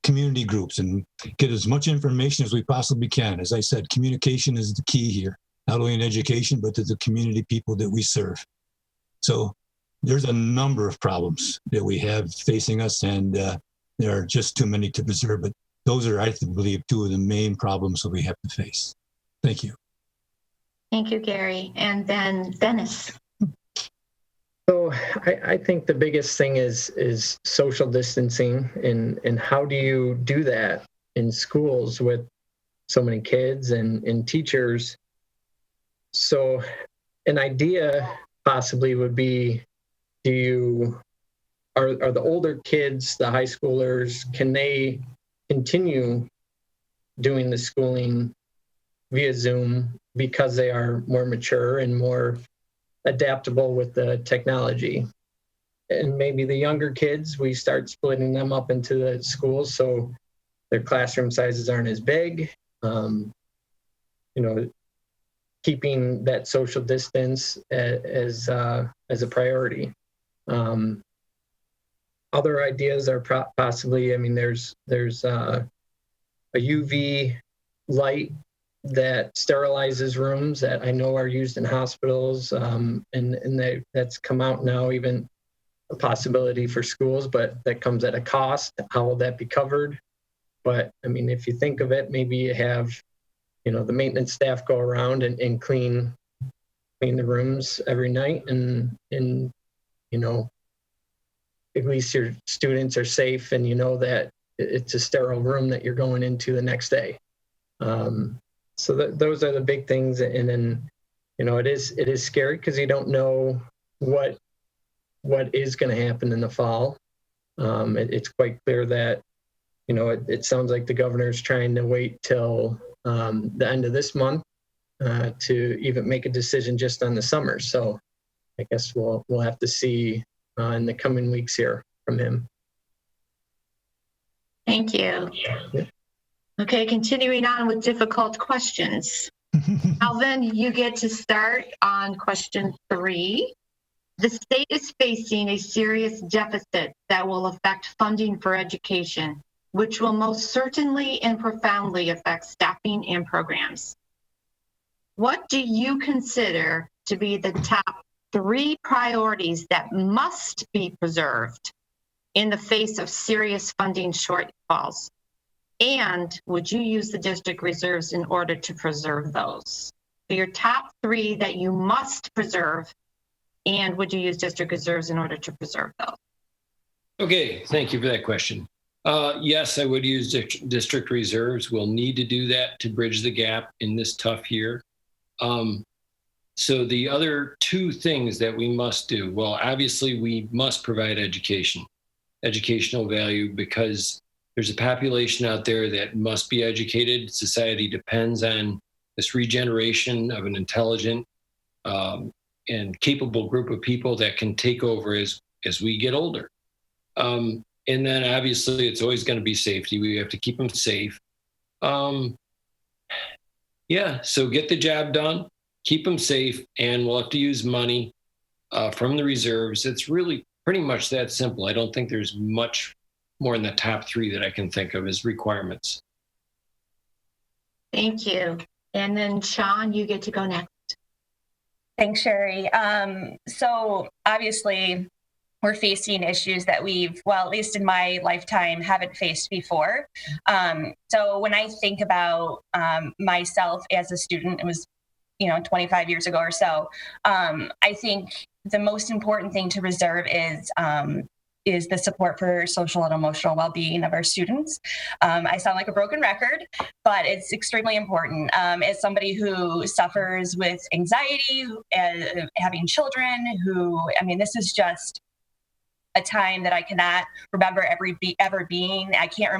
community groups and get as much information as we possibly can. As I said, communication is the key here, not only in education, but to the community people that we serve. So there's a number of problems that we have facing us, and there are just too many to preserve. But those are, I believe, two of the main problems that we have to face. Thank you. Thank you, Gary. And then Dennis. So I think the biggest thing is social distancing, and how do you do that in schools with so many kids and teachers? So an idea possibly would be, are the older kids, the high schoolers, can they continue doing the schooling via Zoom because they are more mature and more adaptable with the technology? And maybe the younger kids, we start splitting them up into the schools so their classroom sizes aren't as big. Keeping that social distance as a priority. Other ideas are possibly, there's a UV light that sterilizes rooms that I know are used in hospitals, and that's come out now, even a possibility for schools, but that comes at a cost. How will that be covered? But if you think of it, maybe you have, the maintenance staff go around and clean the rooms every night, and at least your students are safe, and that it's a sterile room that you're going into the next day. So those are the big things. And then, it is scary because you don't know what is going to happen in the fall. It's quite clear that, it sounds like the governor's trying to wait till the end of this month to even make a decision just on the summer. So I guess we'll have to see in the coming weeks here from him. Thank you. Okay, continuing on with difficult questions. Alvin, you get to start on question 3. The state is facing a serious deficit that will affect funding for education, which will most certainly and profoundly affect staffing and programs. What do you consider to be the top 3 priorities that must be preserved in the face of serious funding shortfalls? And would you use the district reserves in order to preserve those? So your top 3 that you must preserve, and would you use district reserves in order to preserve those? Okay, thank you for that question. Yes, I would use district reserves. We'll need to do that to bridge the gap in this tough year. So the other 2 things that we must do, well, obviously we must provide educational value, because there's a population out there that must be educated. Society depends on this regeneration of an intelligent and capable group of people that can take over as we get older. And then obviously it's always going to be safety. We have to keep them safe. So get the job done, keep them safe, and we'll have to use money from the reserves. It's really pretty much that simple. I don't think there's much more in the top 3 that I can think of as requirements. Thank you. And then Sean, you get to go next. Thanks, Sherry. So obviously we're facing issues that at least in my lifetime, haven't faced before. So when I think about myself as a student, it was 25 years ago or so, I think the most important thing to preserve is the support for social and emotional well-being of our students. I sound like a broken record, but it's extremely important. As somebody who suffers with anxiety, having children this is just a time that I cannot remember ever being. I can't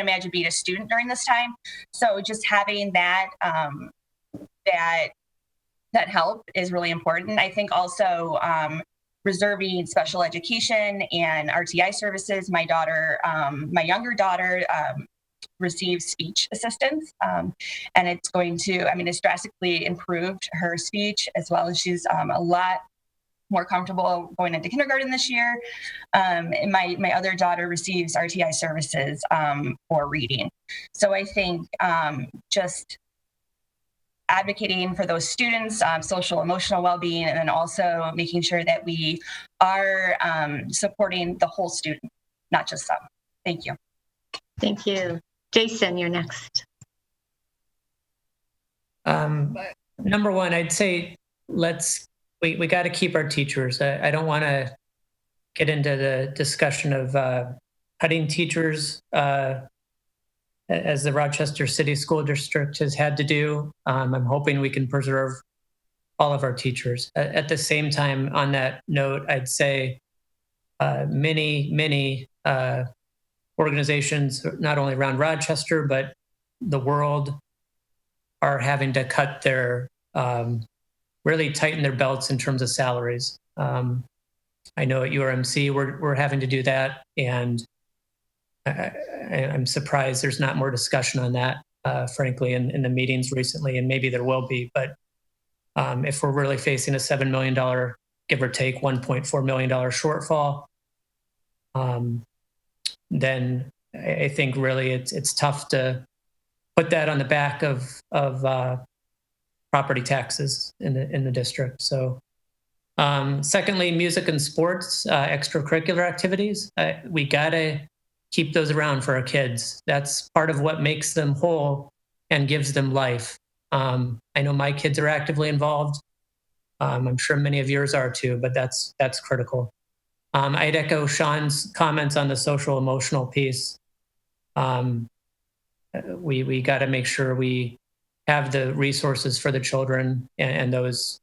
imagine being a student during this time. So just having that help is really important. I think also reserving special education and RTI services. My younger daughter receives speech assistance, and it's drastically improved her speech, as well as she's a lot more comfortable going into kindergarten this year. And my other daughter receives RTI services for reading. So I think just advocating for those students, social, emotional well-being, and then also making sure that we are supporting the whole student, not just some. Thank you. Thank you. Jason, you're next. Number one, I'd say we got to keep our teachers. I don't want to get into the discussion of cutting teachers as the Rochester City School District has had to do. I'm hoping we can preserve all of our teachers. At the same time, on that note, I'd say many organizations, not only around Rochester, but the world, are having to cut really tighten their belts in terms of salaries. I know at URMC, we're having to do that, and I'm surprised there's not more discussion on that, frankly, in the meetings recently, and maybe there will be. But if we're really facing a $7 million, give or take $1.4 million shortfall, then I think really it's tough to put that on the back of property taxes in the district. So, secondly, music and sports, extracurricular activities, we gotta keep those around for our kids. That's part of what makes them whole and gives them life. I know my kids are actively involved. I'm sure many of yours are too, but that's critical. I'd echo Sean's comments on the social emotional piece. We got to make sure we have the resources for the children and those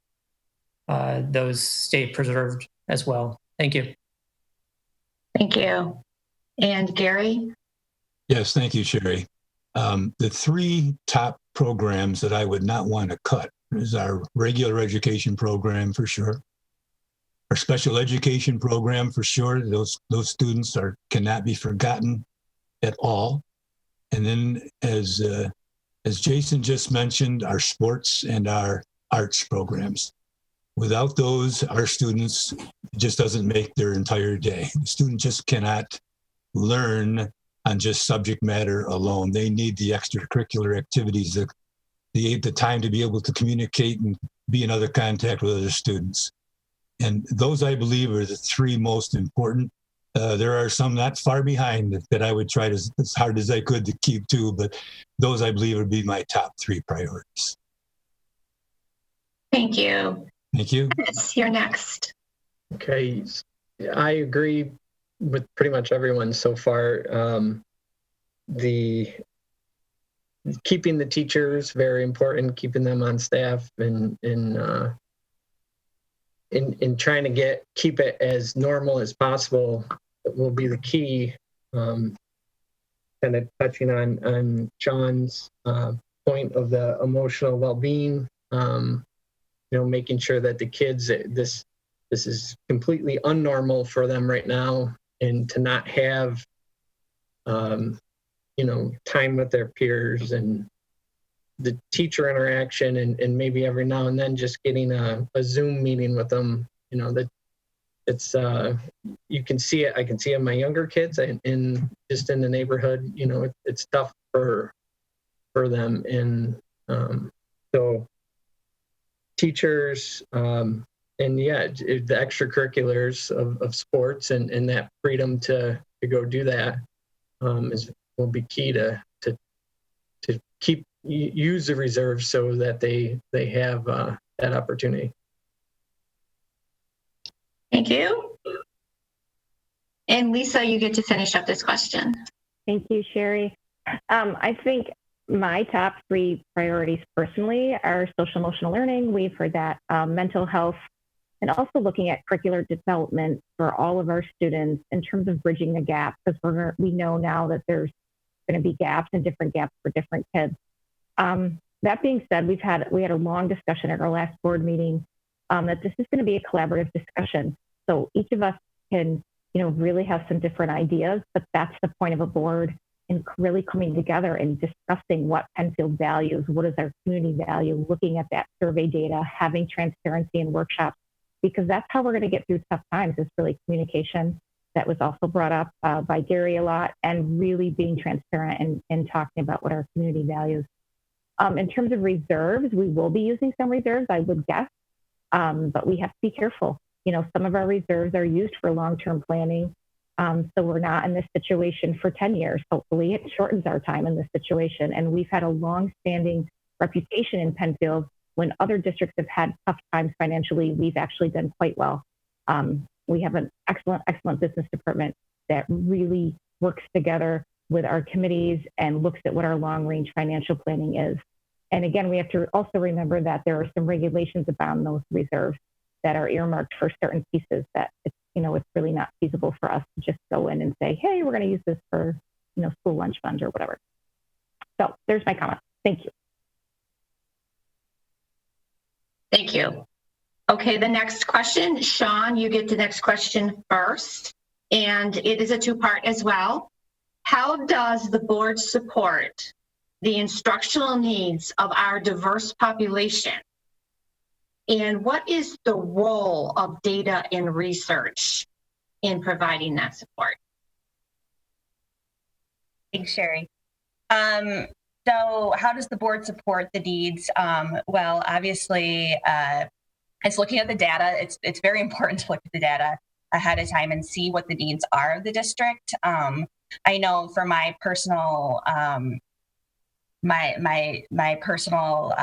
stay preserved as well. Thank you. Thank you. And Gary? Yes, thank you, Sherry. The three top programs that I would not want to cut is our regular education program for sure, our special education program for sure. Those students cannot be forgotten at all. And then, as Jason just mentioned, our sports and our arts programs. Without those, our students just doesn't make their entire day. The student just cannot learn on just subject matter alone. They need the extracurricular activities, the time to be able to communicate and be in other contact with other students. And those, I believe, are the three most important. There are some not far behind that I would try as hard as I could to keep to, but those, I believe, would be my top three priorities. Thank you. Thank you. Yes, you're next. Okay, I agree with pretty much everyone so far. The keeping the teachers very important, keeping them on staff, and in trying to keep it as normal as possible will be the key. Kind of touching on John's point of the emotional well-being. Making sure that the kids, this is completely unnormal for them right now, and to not have time with their peers and the teacher interaction, and maybe every now and then just getting a Zoom meeting with them. That it's you can see it. I can see it in my younger kids and just in the neighborhood. It's tough for them, and so teachers and the extracurriculars of sports and that freedom to go do that will be key to use the reserves so that they have that opportunity. Thank you. And Lisa, you get to finish up this question. Thank you, Sherry. I think my top three priorities personally are social emotional learning. We've heard that, mental health, and also looking at curricular development for all of our students in terms of bridging the gap, because we know now that there's going to be gaps and different gaps for different kids. That being said, we had a long discussion at our last board meeting that this is going to be a collaborative discussion. So each of us can, really have some different ideas, but that's the point of a board, and really coming together and discussing what Penfield values, what is our community value, looking at that survey data, having transparency in workshops, because that's how we're going to get through tough times, is really communication. That was also brought up by Gary a lot, and really being transparent and talking about what our community values. In terms of reserves, we will be using some reserves, I would guess, but we have to be careful. Some of our reserves are used for long-term planning, so we're not in this situation for 10 years. Hopefully, it shortens our time in this situation, and we've had a long-standing reputation in Penfield. When other districts have had tough times financially, we've actually done quite well. We have an excellent business department that really works together with our committees and looks at what our long-range financial planning is. And again, we have to also remember that there are some regulations about those reserves that are earmarked for certain pieces that it's really not feasible for us to just go in and say, hey, we're going to use this for, school lunch fund or whatever. So there's my comment. Thank you. Thank you. Okay, the next question, Sean, you get the next question first, and it is a two-part as well. How does the board support the instructional needs of our diverse population? And what is the role of data and research in providing that support? Thanks, Sherry. So how does the board support the needs? Well, obviously, it's looking at the data. It's very important to look at the data ahead of time and see what the needs are of the district. I know for my personal my personal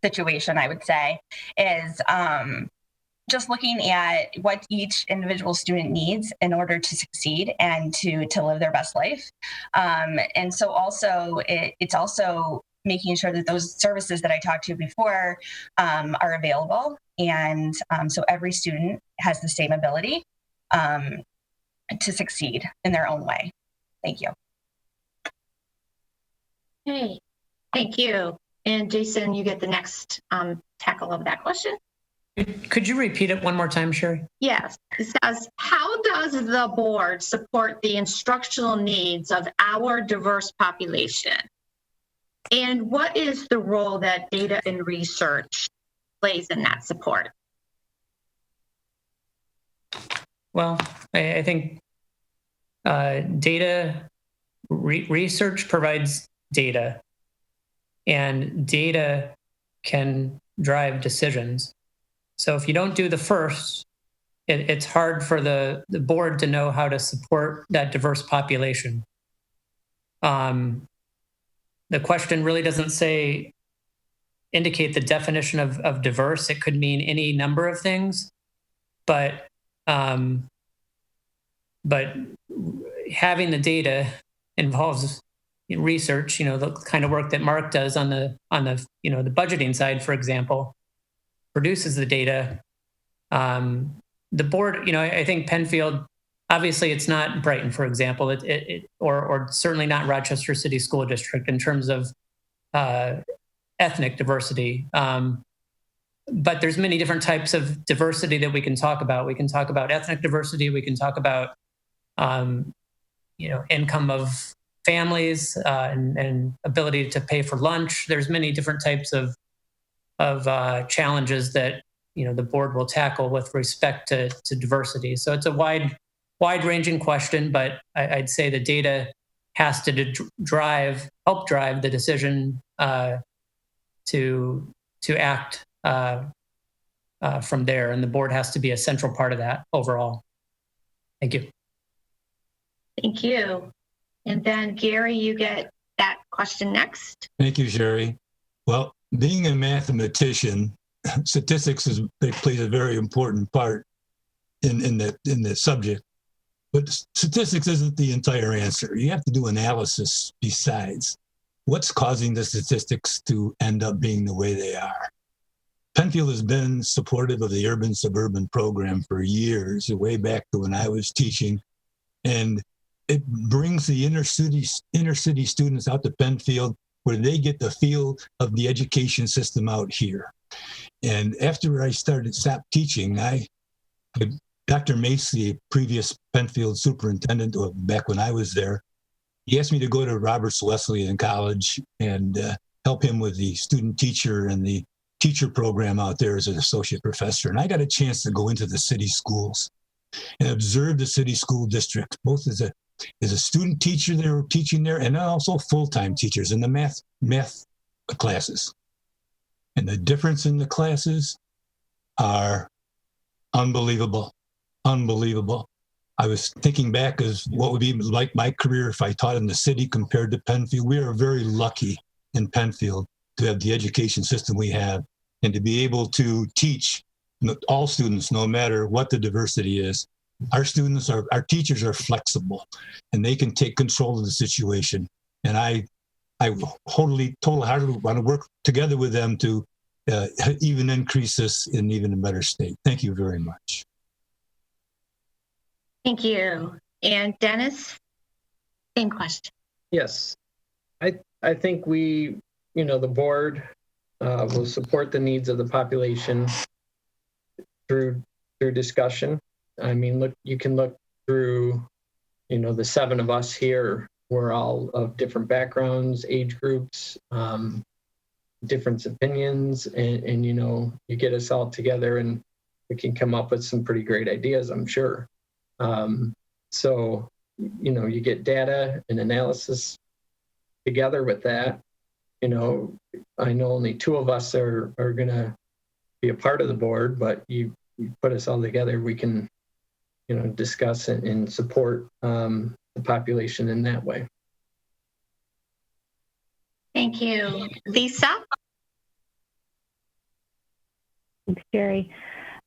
situation, I would say, is just looking at what each individual student needs in order to succeed and to live their best life. And so also it's also making sure that those services that I talked to before are available. And so every student has the same ability to succeed in their own way. Thank you. Hey, thank you. And Jason, you get the next tackle of that question. Could you repeat it one more time, Sherry? Yes, it says, how does the board support the instructional needs of our diverse population? And what is the role that data and research plays in that support? Well, I think research provides data, and data can drive decisions. So if you don't do the first, it's hard for the board to know how to support that diverse population. The question really doesn't indicate the definition of diverse. It could mean any number of things, but having the data involves research, the kind of work that Mark does on the the budgeting side, for example, produces the data. The board, I think Penfield, obviously it's not Brighton, for example, or certainly not Rochester City School District in terms of ethnic diversity. But there's many different types of diversity that we can talk about. We can talk about ethnic diversity. We can talk about, income of families and ability to pay for lunch. There's many different types of challenges that the board will tackle with respect to diversity. So it's a wide-ranging question, but I'd say the data has to help drive the decision to act from there, and the board has to be a central part of that overall. Thank you. Thank you. And then Gary, you get that question next. Thank you, Sherry. Well, being a mathematician, statistics plays a very important part in the subject. But statistics isn't the entire answer. You have to do analysis besides. What's causing the statistics to end up being the way they are? Penfield has been supportive of the urban-suburban program for years, way back to when I was teaching. And it brings the inner city students out to Penfield where they get the feel of the education system out here. And after I stopped teaching, Dr. Mace, the previous Penfield superintendent, back when I was there, he asked me to go to Roberts Wesleyan College and help him with the student teacher and the teacher program out there as an associate professor, and I got a chance to go into the city schools and observe the city school districts, both as a student teacher they were teaching there, and also full-time teachers in the math classes. And the difference in the classes are unbelievable. I was thinking back as what would be like my career if I taught in the city compared to Penfield. We are very lucky in Penfield to have the education system we have and to be able to teach all students, no matter what the diversity is. Our teachers are flexible and they can take control of the situation. And I wholeheartedly want to work together with them to even increase this in even a better state. Thank you very much. Thank you. And Dennis, same question. Yes, I think we, the board will support the needs of the population through discussion. I mean, look, you can look through, the 7 of us here. We're all of different backgrounds, age groups, different opinions, and you get us all together and we can come up with some pretty great ideas, I'm sure. So, you get data and analysis together with that. I know only 2 of us are going to be a part of the board, but you put us all together, we can, discuss and support the population in that way. Thank you. Lisa? Thanks, Jerry.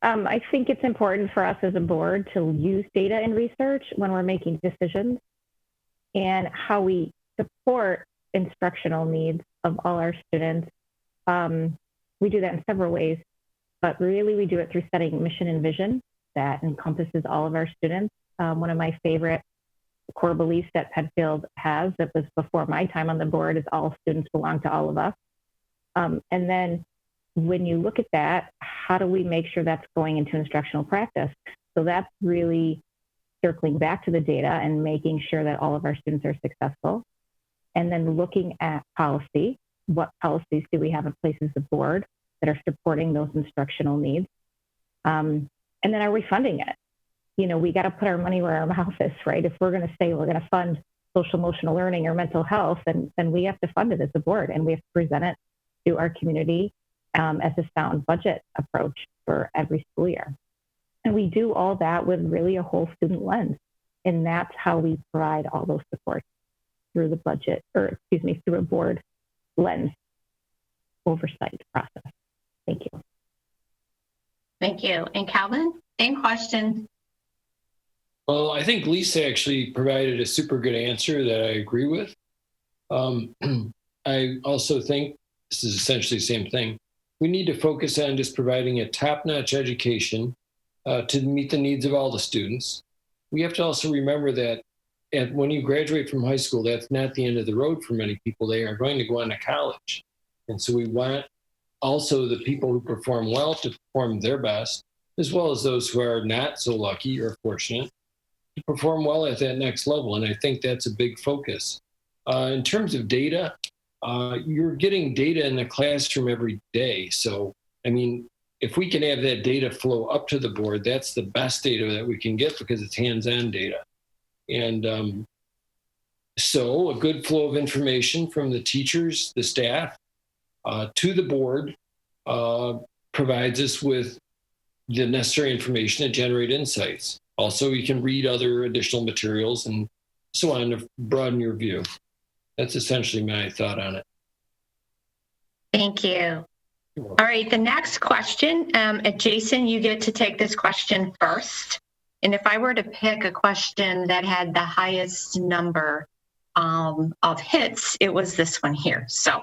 I think it's important for us as a board to use data and research when we're making decisions and how we support instructional needs of all our students. We do that in several ways, but really we do it through setting mission and vision that encompasses all of our students. One of my favorite core beliefs that Penfield has, that was before my time on the board, is all students belong to all of us. And then when you look at that, how do we make sure that's going into instructional practice? So that's really circling back to the data and making sure that all of our students are successful. And then looking at policy, what policies do we have in place as a board that are supporting those instructional needs? And then are we funding it? We got to put our money where our mouth is, right? If we're going to say we're going to fund social emotional learning or mental health, then we have to fund it as a board, and we have to present it to our community as a sound budget approach for every school year. And we do all that with really a whole student lens. And that's how we provide all those supports through the budget, through a board lens oversight process. Thank you. Thank you. And Calvin, same question. Well, I think Lisa actually provided a super good answer that I agree with. I also think this is essentially the same thing. We need to focus on just providing a top-notch education to meet the needs of all the students. We have to also remember that when you graduate from high school, that's not the end of the road for many people. They are going to go on to college. And so we want also the people who perform well to perform their best, as well as those who are not so lucky or fortunate to perform well at that next level. And I think that's a big focus. In terms of data, you're getting data in the classroom every day. So, I mean, if we can have that data flow up to the board, that's the best data that we can get because it's hands-on data. And so a good flow of information from the teachers, the staff, to the board provides us with the necessary information to generate insights. Also, you can read other additional materials and so on to broaden your view. That's essentially my thought on it. Thank you. All right, the next question, Jason, you get to take this question first. And if I were to pick a question that had the highest number of hits, it was this one here. So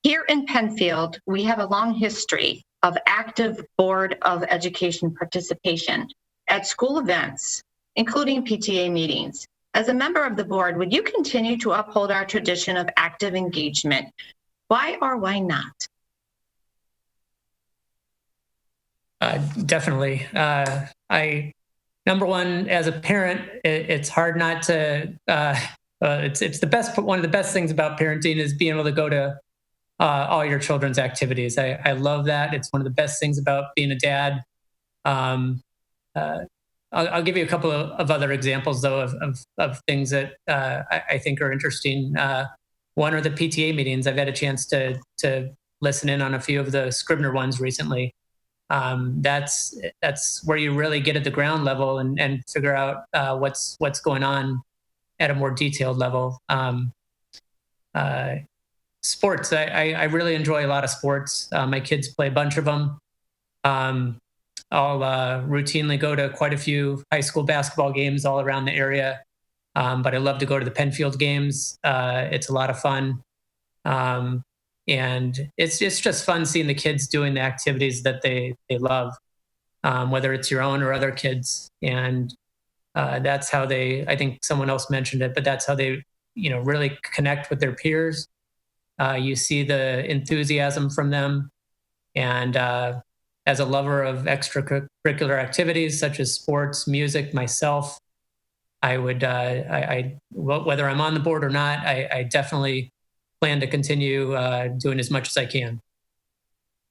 here in Penfield, we have a long history of active Board of Education participation at school events, including PTA meetings. As a member of the board, would you continue to uphold our tradition of active engagement? Why or why not? Definitely. Number one, as a parent, it's hard not to. It's the best. One of the best things about parenting is being able to go to all your children's activities. I love that. It's one of the best things about being a dad. I'll give you a couple of other examples, though, of things that I think are interesting. One are the PTA meetings. I've had a chance to listen in on a few of the Scribner ones recently. That's where you really get at the ground level and figure out what's going on at a more detailed level. Sports, I really enjoy a lot of sports. My kids play a bunch of them. I'll routinely go to quite a few high school basketball games all around the area, but I love to go to the Penfield games. It's a lot of fun. And it's just fun seeing the kids doing the activities that they love, whether it's your own or other kids. And that's how I think someone else mentioned it, but that's how they, really connect with their peers. You see the enthusiasm from them. And as a lover of extracurricular activities such as sports, music, myself, I would, whether I'm on the board or not, I definitely plan to continue doing as much as I can.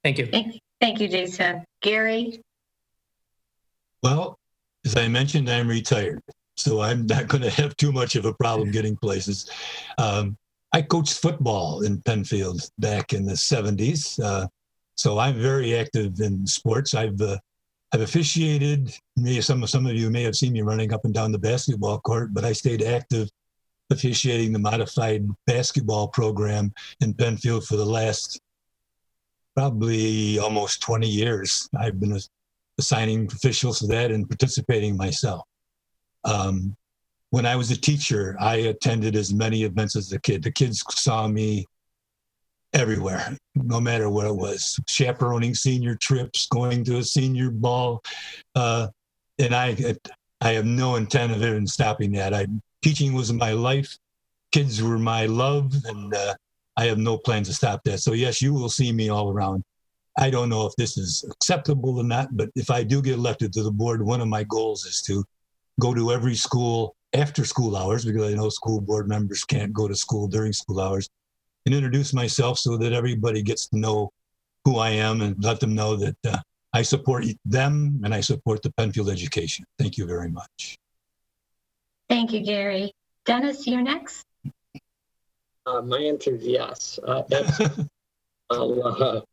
Thank you. Thank you, Jason. Gary? Well, as I mentioned, I'm retired, so I'm not going to have too much of a problem getting places. I coached football in Penfield back in the 70s, so I'm very active in sports. I've officiated. Some of you may have seen me running up and down the basketball court, but I stayed active officiating the modified basketball program in Penfield for the last probably almost 20 years. I've been assigning officials to that and participating myself. When I was a teacher, I attended as many events as a kid. The kids saw me everywhere, no matter what it was, chaperoning senior trips, going to a senior ball. And I have no intent of even stopping that. Teaching was my life. Kids were my love, and I have no plans to stop that. So yes, you will see me all around. I don't know if this is acceptable or not, but if I do get elected to the board, one of my goals is to go to every school after school hours, because I know school board members can't go to school during school hours, and introduce myself so that everybody gets to know who I am and let them know that I support them and I support the Penfield education. Thank you very much. Thank you, Gary. Dennis, you're next. My answer is yes. I'll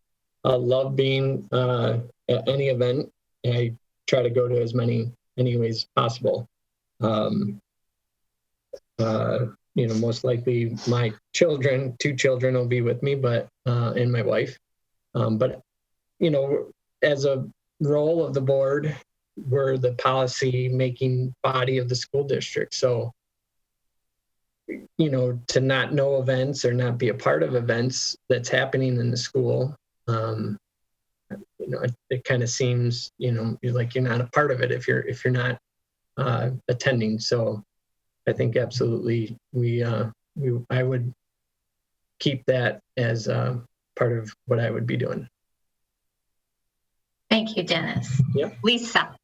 love being at any event. I try to go to as many ways as possible. Most likely my two children will be with me, but and my wife. But as a role of the board, we're the policy making body of the school district. So, to not know events or not be a part of events that's happening in the school, it kind of seems, like you're not a part of it if you're not attending. So I think absolutely I would keep that as part of what I would be doing. Thank you, Dennis. Yep. Lisa.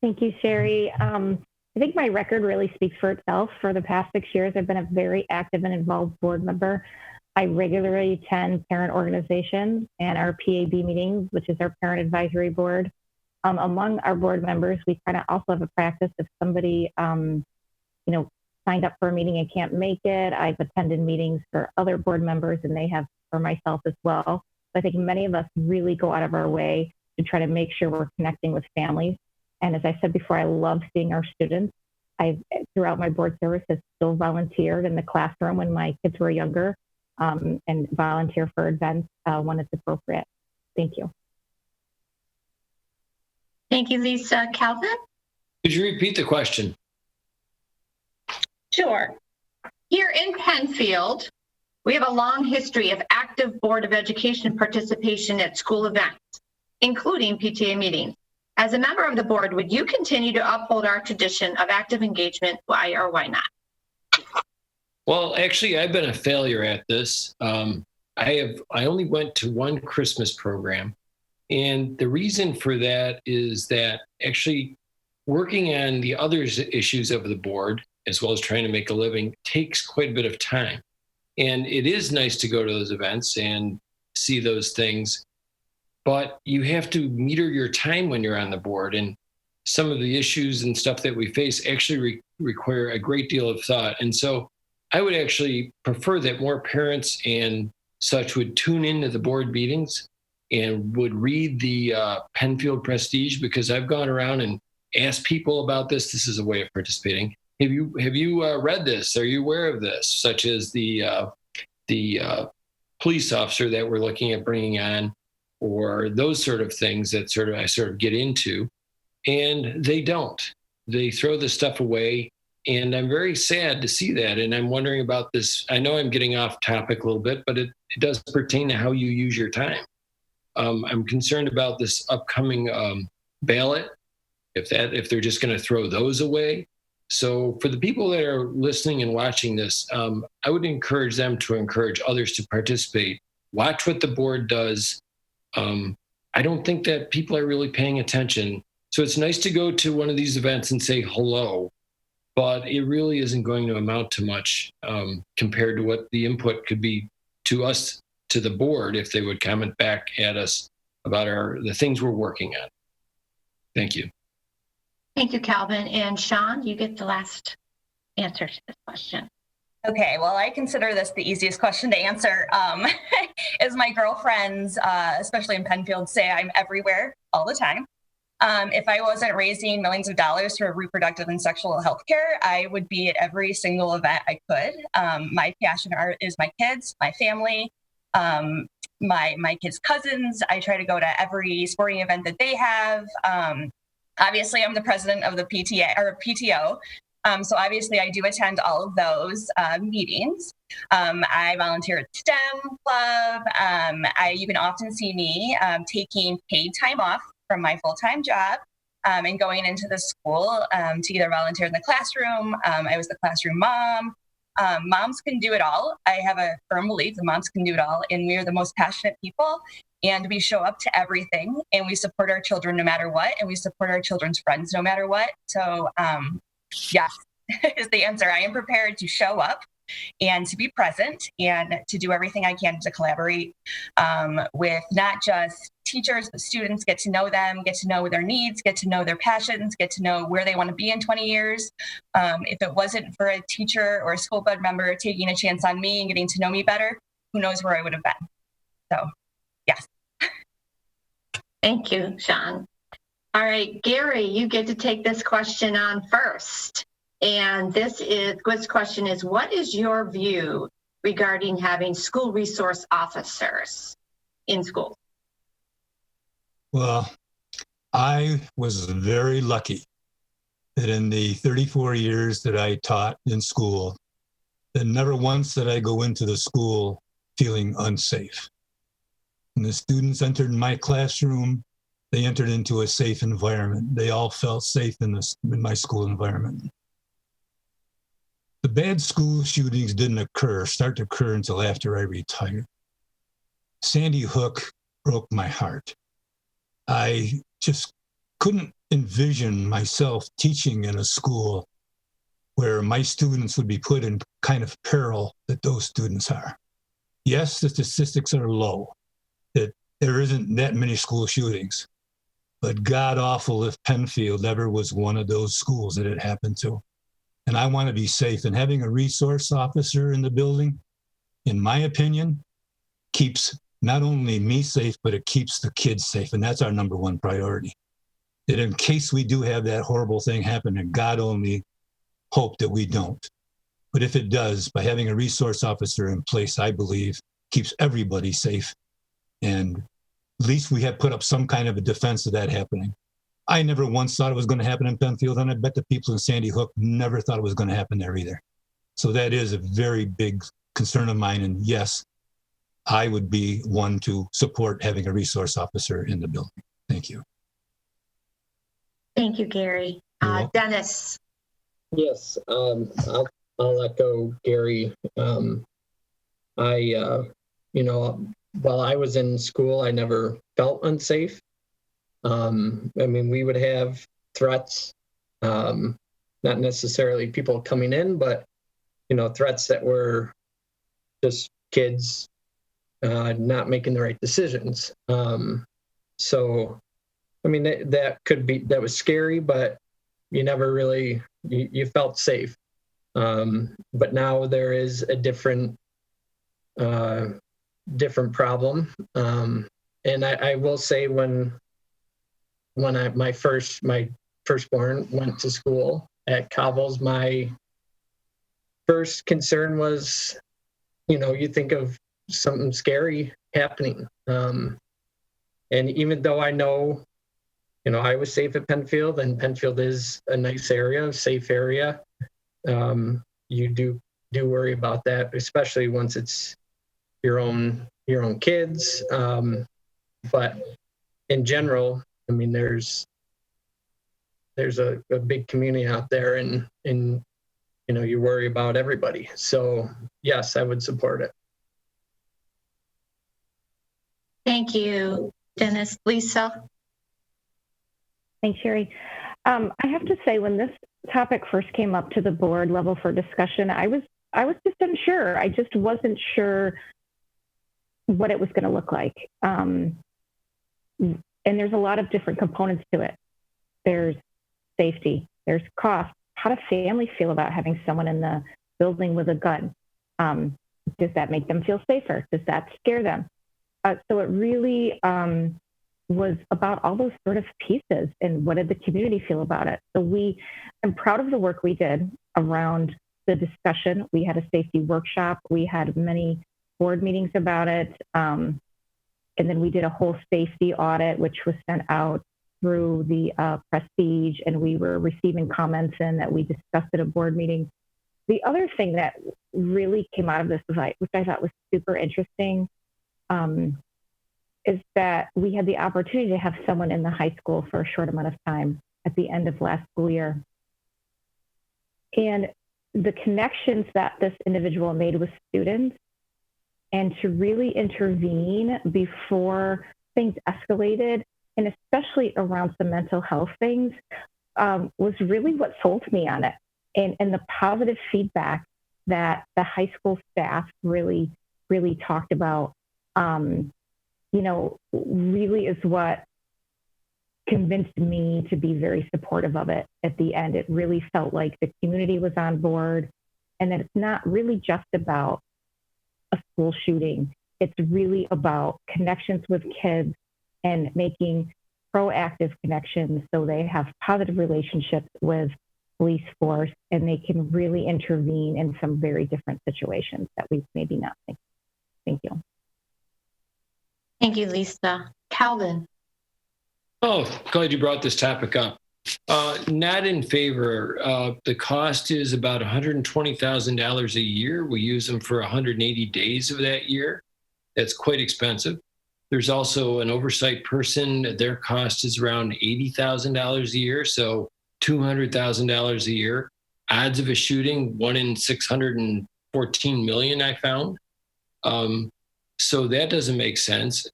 Thank you, Sherry. I think my record really speaks for itself. For the past 6 years, I've been a very active and involved board member. I regularly attend parent organizations and our PAB meetings, which is our parent advisory board. Among our board members, we kind of also have a practice if somebody, signed up for a meeting and can't make it. I've attended meetings for other board members and they have for myself as well. So I think many of us really go out of our way to try to make sure we're connecting with families. And as I said before, I love seeing our students. Throughout my board service, have still volunteered in the classroom when my kids were younger, and volunteer for events when it's appropriate. Thank you. Thank you, Lisa. Calvin? Could you repeat the question? Sure. Here in Penfield, we have a long history of active Board of Education participation at school events, including PTA meetings. As a member of the board, would you continue to uphold our tradition of active engagement? Why or why not? Well, actually, I've been a failure at this. I only went to one Christmas program. And the reason for that is that actually working on the other issues of the board, as well as trying to make a living, takes quite a bit of time. And it is nice to go to those events and see those things, but you have to meter your time when you're on the board. And some of the issues and stuff that we face actually require a great deal of thought. And so I would actually prefer that more parents and such would tune into the board meetings and would read the Penfield Prestige, because I've gone around and asked people about this. This is a way of participating. Have you read this? Are you aware of this? Such as the police officer that we're looking at bringing on, or those sort of things that I sort of get into, and they don't. They throw the stuff away, and I'm very sad to see that. And I'm wondering about this. I know I'm getting off topic a little bit, but it does pertain to how you use your time. I'm concerned about this upcoming ballot, if they're just going to throw those away. So for the people that are listening and watching this, I would encourage them to encourage others to participate. Watch what the board does. I don't think that people are really paying attention. So it's nice to go to one of these events and say hello, but it really isn't going to amount to much compared to what the input could be to us, to the board, if they would comment back at us about the things we're working on. Thank you. Thank you, Calvin. And Sean, you get the last answer to this question. Okay, well, I consider this the easiest question to answer. As my girlfriends, especially in Penfield, say, I'm everywhere all the time. If I wasn't raising millions of dollars for reproductive and sexual health care, I would be at every single event I could. My passion is my kids, my family, my kids' cousins. I try to go to every sporting event that they have. Obviously, I'm the president of the PTO. So obviously, I do attend all of those meetings. I volunteer at STEM Club. You can often see me taking paid time off from my full-time job and going into the school to either volunteer in the classroom. I was the classroom mom. Moms can do it all. I have a firm belief that moms can do it all, and we are the most passionate people. And we show up to everything, and we support our children no matter what, and we support our children's friends no matter what. So, yes, is the answer. I am prepared to show up and to be present and to do everything I can to collaborate with not just teachers, but students, get to know them, get to know their needs, get to know their passions, get to know where they want to be in 20 years. If it wasn't for a teacher or a school board member taking a chance on me and getting to know me better, who knows where I would have been. So, yes. Thank you, Sean. All right, Gary, you get to take this question on first. And this question is, what is your view regarding having school resource officers in schools? Well, I was very lucky that in the 34 years that I taught in school, that never once did I go into the school feeling unsafe. When the students entered my classroom, they entered into a safe environment. They all felt safe in my school environment. The bad school shootings didn't start to occur until after I retired. Sandy Hook broke my heart. I just couldn't envision myself teaching in a school where my students would be put in kind of peril that those students are. Yes, the statistics are low, that there isn't that many school shootings, but God awful if Penfield ever was one of those schools that it happened to. And I want to be safe. And having a resource officer in the building, in my opinion, keeps not only me safe, but it keeps the kids safe. And that's our number one priority. That in case we do have that horrible thing happen, and God only hope that we don't. But if it does, by having a resource officer in place, I believe keeps everybody safe. And at least we have put up some kind of a defense of that happening. I never once thought it was going to happen in Penfield, and I bet the people in Sandy Hook never thought it was going to happen there either. So that is a very big concern of mine. And yes, I would be one to support having a resource officer in the building. Thank you. Thank you, Gary. Dennis. Yes, I'll echo Gary. While I was in school, I never felt unsafe. We would have threats, not necessarily people coming in, but, threats that were just kids not making the right decisions. So, I mean, that was scary, but you never really, you felt safe. But now there is a different problem. And I will say when my firstborn went to school at Cobbles, my first concern was, you think of something scary happening. And even though I know, I was safe at Penfield, and Penfield is a nice area, safe area, you do worry about that, especially once it's your own kids. But in general, I mean, there's a big community out there, and you worry about everybody. So yes, I would support it. Thank you, Dennis. Lisa? Thanks, Sherry. I have to say, when this topic first came up to the board level for discussion, I was just unsure. I just wasn't sure what it was going to look like. And there's a lot of different components to it. There's safety, there's cost. How does family feel about having someone in the building with a gun? Does that make them feel safer? Does that scare them? So it really was about all those sort of pieces, and what did the community feel about it? So I'm proud of the work we did around the discussion. We had a safety workshop. We had many board meetings about it. And then we did a whole safety audit, which was sent out through the Prestige, and we were receiving comments and that we discussed at a board meeting. The other thing that really came out of this, which I thought was super interesting, is that we had the opportunity to have someone in the high school for a short amount of time at the end of last school year. And the connections that this individual made with students, and to really intervene before things escalated, and especially around some mental health things, was really what sold me on it. And the positive feedback that the high school staff really, really talked about, really is what convinced me to be very supportive of it at the end. It really felt like the community was on board, and that it's not really just about a school shooting. It's really about connections with kids and making proactive connections so they have positive relationships with police force, and they can really intervene in some very different situations that we maybe not think. Thank you. Thank you, Lisa. Calvin? Oh, glad you brought this topic up. Not in favor. The cost is about $120,000 a year. We use them for 180 days of that year. That's quite expensive. There's also an oversight person. Their cost is around $80,000 a year, so $200,000 a year. Odds of a shooting, 1 in 614 million, I found. So that doesn't make sense.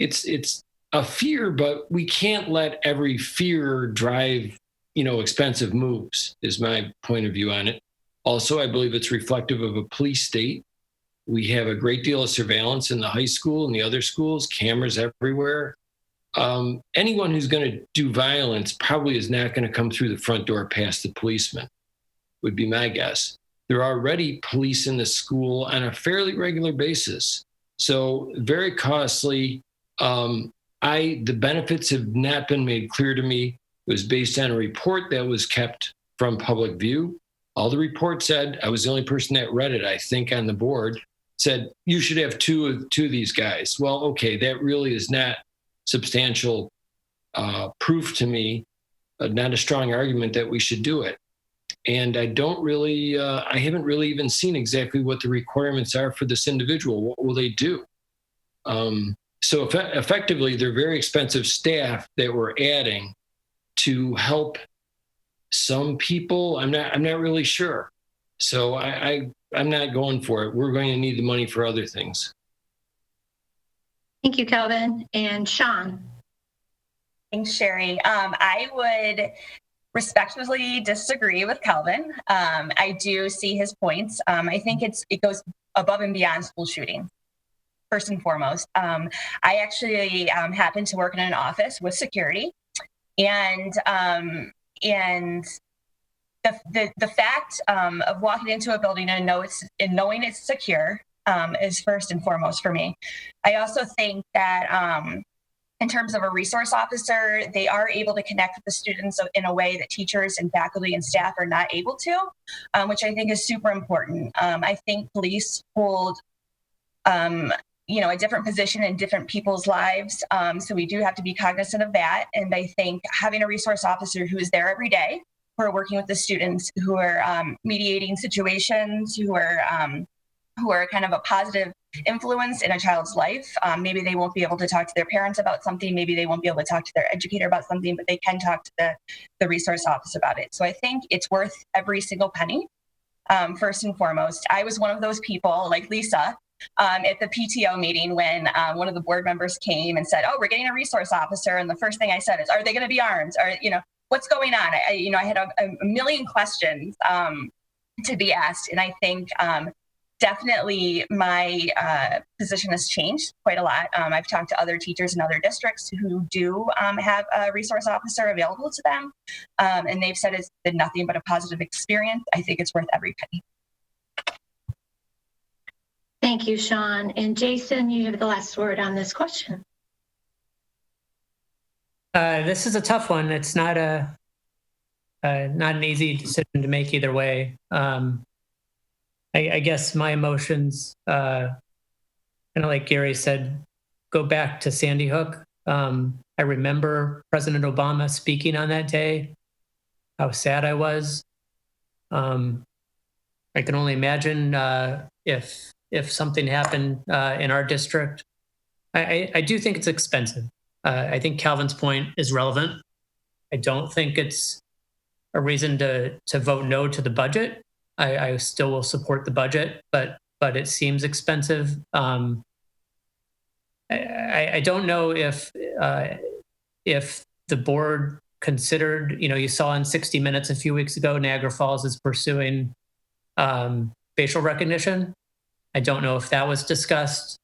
It's a fear, but we can't let every fear drive, expensive moves, is my point of view on it. Also, I believe it's reflective of a police state. We have a great deal of surveillance in the high school and the other schools, cameras everywhere. Anyone who's going to do violence probably is not going to come through the front door past the policeman, would be my guess. There are already police in the school on a fairly regular basis. So very costly. The benefits have not been made clear to me. It was based on a report that was kept from public view. All the report said, I was the only person that read it, I think, on the board, said, you should have two of these guys. Well, okay, that really is not substantial proof to me, not a strong argument that we should do it. And I haven't really even seen exactly what the requirements are for this individual. What will they do? So effectively, they're very expensive staff that we're adding to help some people. I'm not really sure. So I'm not going for it. We're going to need the money for other things. Thank you, Calvin. And Sean? Thanks, Sherry. I would respectfully disagree with Calvin. I do see his points. I think it goes above and beyond school shootings. First and foremost, I actually happen to work in an office with security, and the fact of walking into a building and knowing it's secure is first and foremost for me. I also think that in terms of a resource officer, they are able to connect with the students in a way that teachers and faculty and staff are not able to, which I think is super important. I think police hold a different position in different people's lives. So we do have to be cognizant of that. And I think having a resource officer who is there every day, who are working with the students, who are mediating situations, who are kind of a positive influence in a child's life. Maybe they won't be able to talk to their parents about something. Maybe they won't be able to talk to their educator about something, but they can talk to the resource office about it. So I think it's worth every single penny. First and foremost, I was one of those people like Lisa at the PTO meeting when one of the board members came and said, "Oh, we're getting a resource officer." And the first thing I said is, "Are they going to be armed? Or, what's going on?" I had a million questions to be asked. And I think definitely my position has changed quite a lot. I've talked to other teachers in other districts who do have a resource officer available to them. And they've said it's been nothing but a positive experience. I think it's worth every penny. Thank you, Sean. And Jason, you have the last word on this question. This is a tough one. It's not an easy decision to make either way. I guess my emotions, kind of like Gary said, go back to Sandy Hook. I remember President Obama speaking on that day, how sad I was. I can only imagine if something happened in our district. I do think it's expensive. I think Calvin's point is relevant. I don't think it's a reason to vote no to the budget. I still will support the budget, but it seems expensive. I don't know if the board considered, you saw in 60 Minutes a few weeks ago, Niagara Falls is pursuing facial recognition. I don't know if that was discussed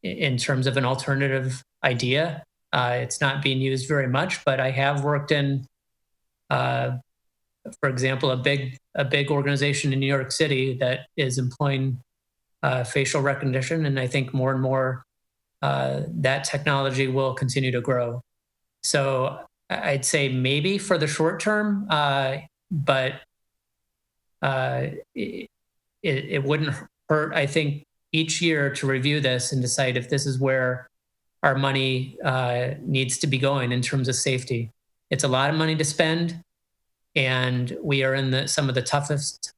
in terms of an alternative idea. It's not being used very much, but I have worked in, for example, a big organization in New York City that is employing facial recognition, and I think more and more that technology will continue to grow. So I'd say maybe for the short term, but it wouldn't hurt, I think, each year to review this and decide if this is where our money needs to be going in terms of safety. It's a lot of money to spend, and we are in some of the toughest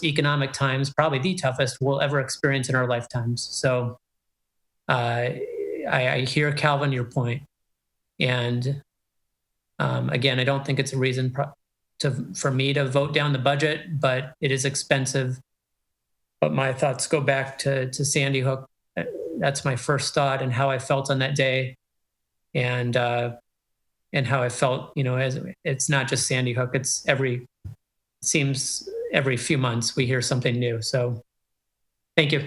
economic times, probably the toughest we'll ever experience in our lifetimes. So I hear, Calvin, your point. And again, I don't think it's a reason for me to vote down the budget, but it is expensive. But my thoughts go back to Sandy Hook. That's my first thought, and how I felt on that day, and how I felt, as it's not just Sandy Hook. It's seems every few months we hear something new. So, thank you.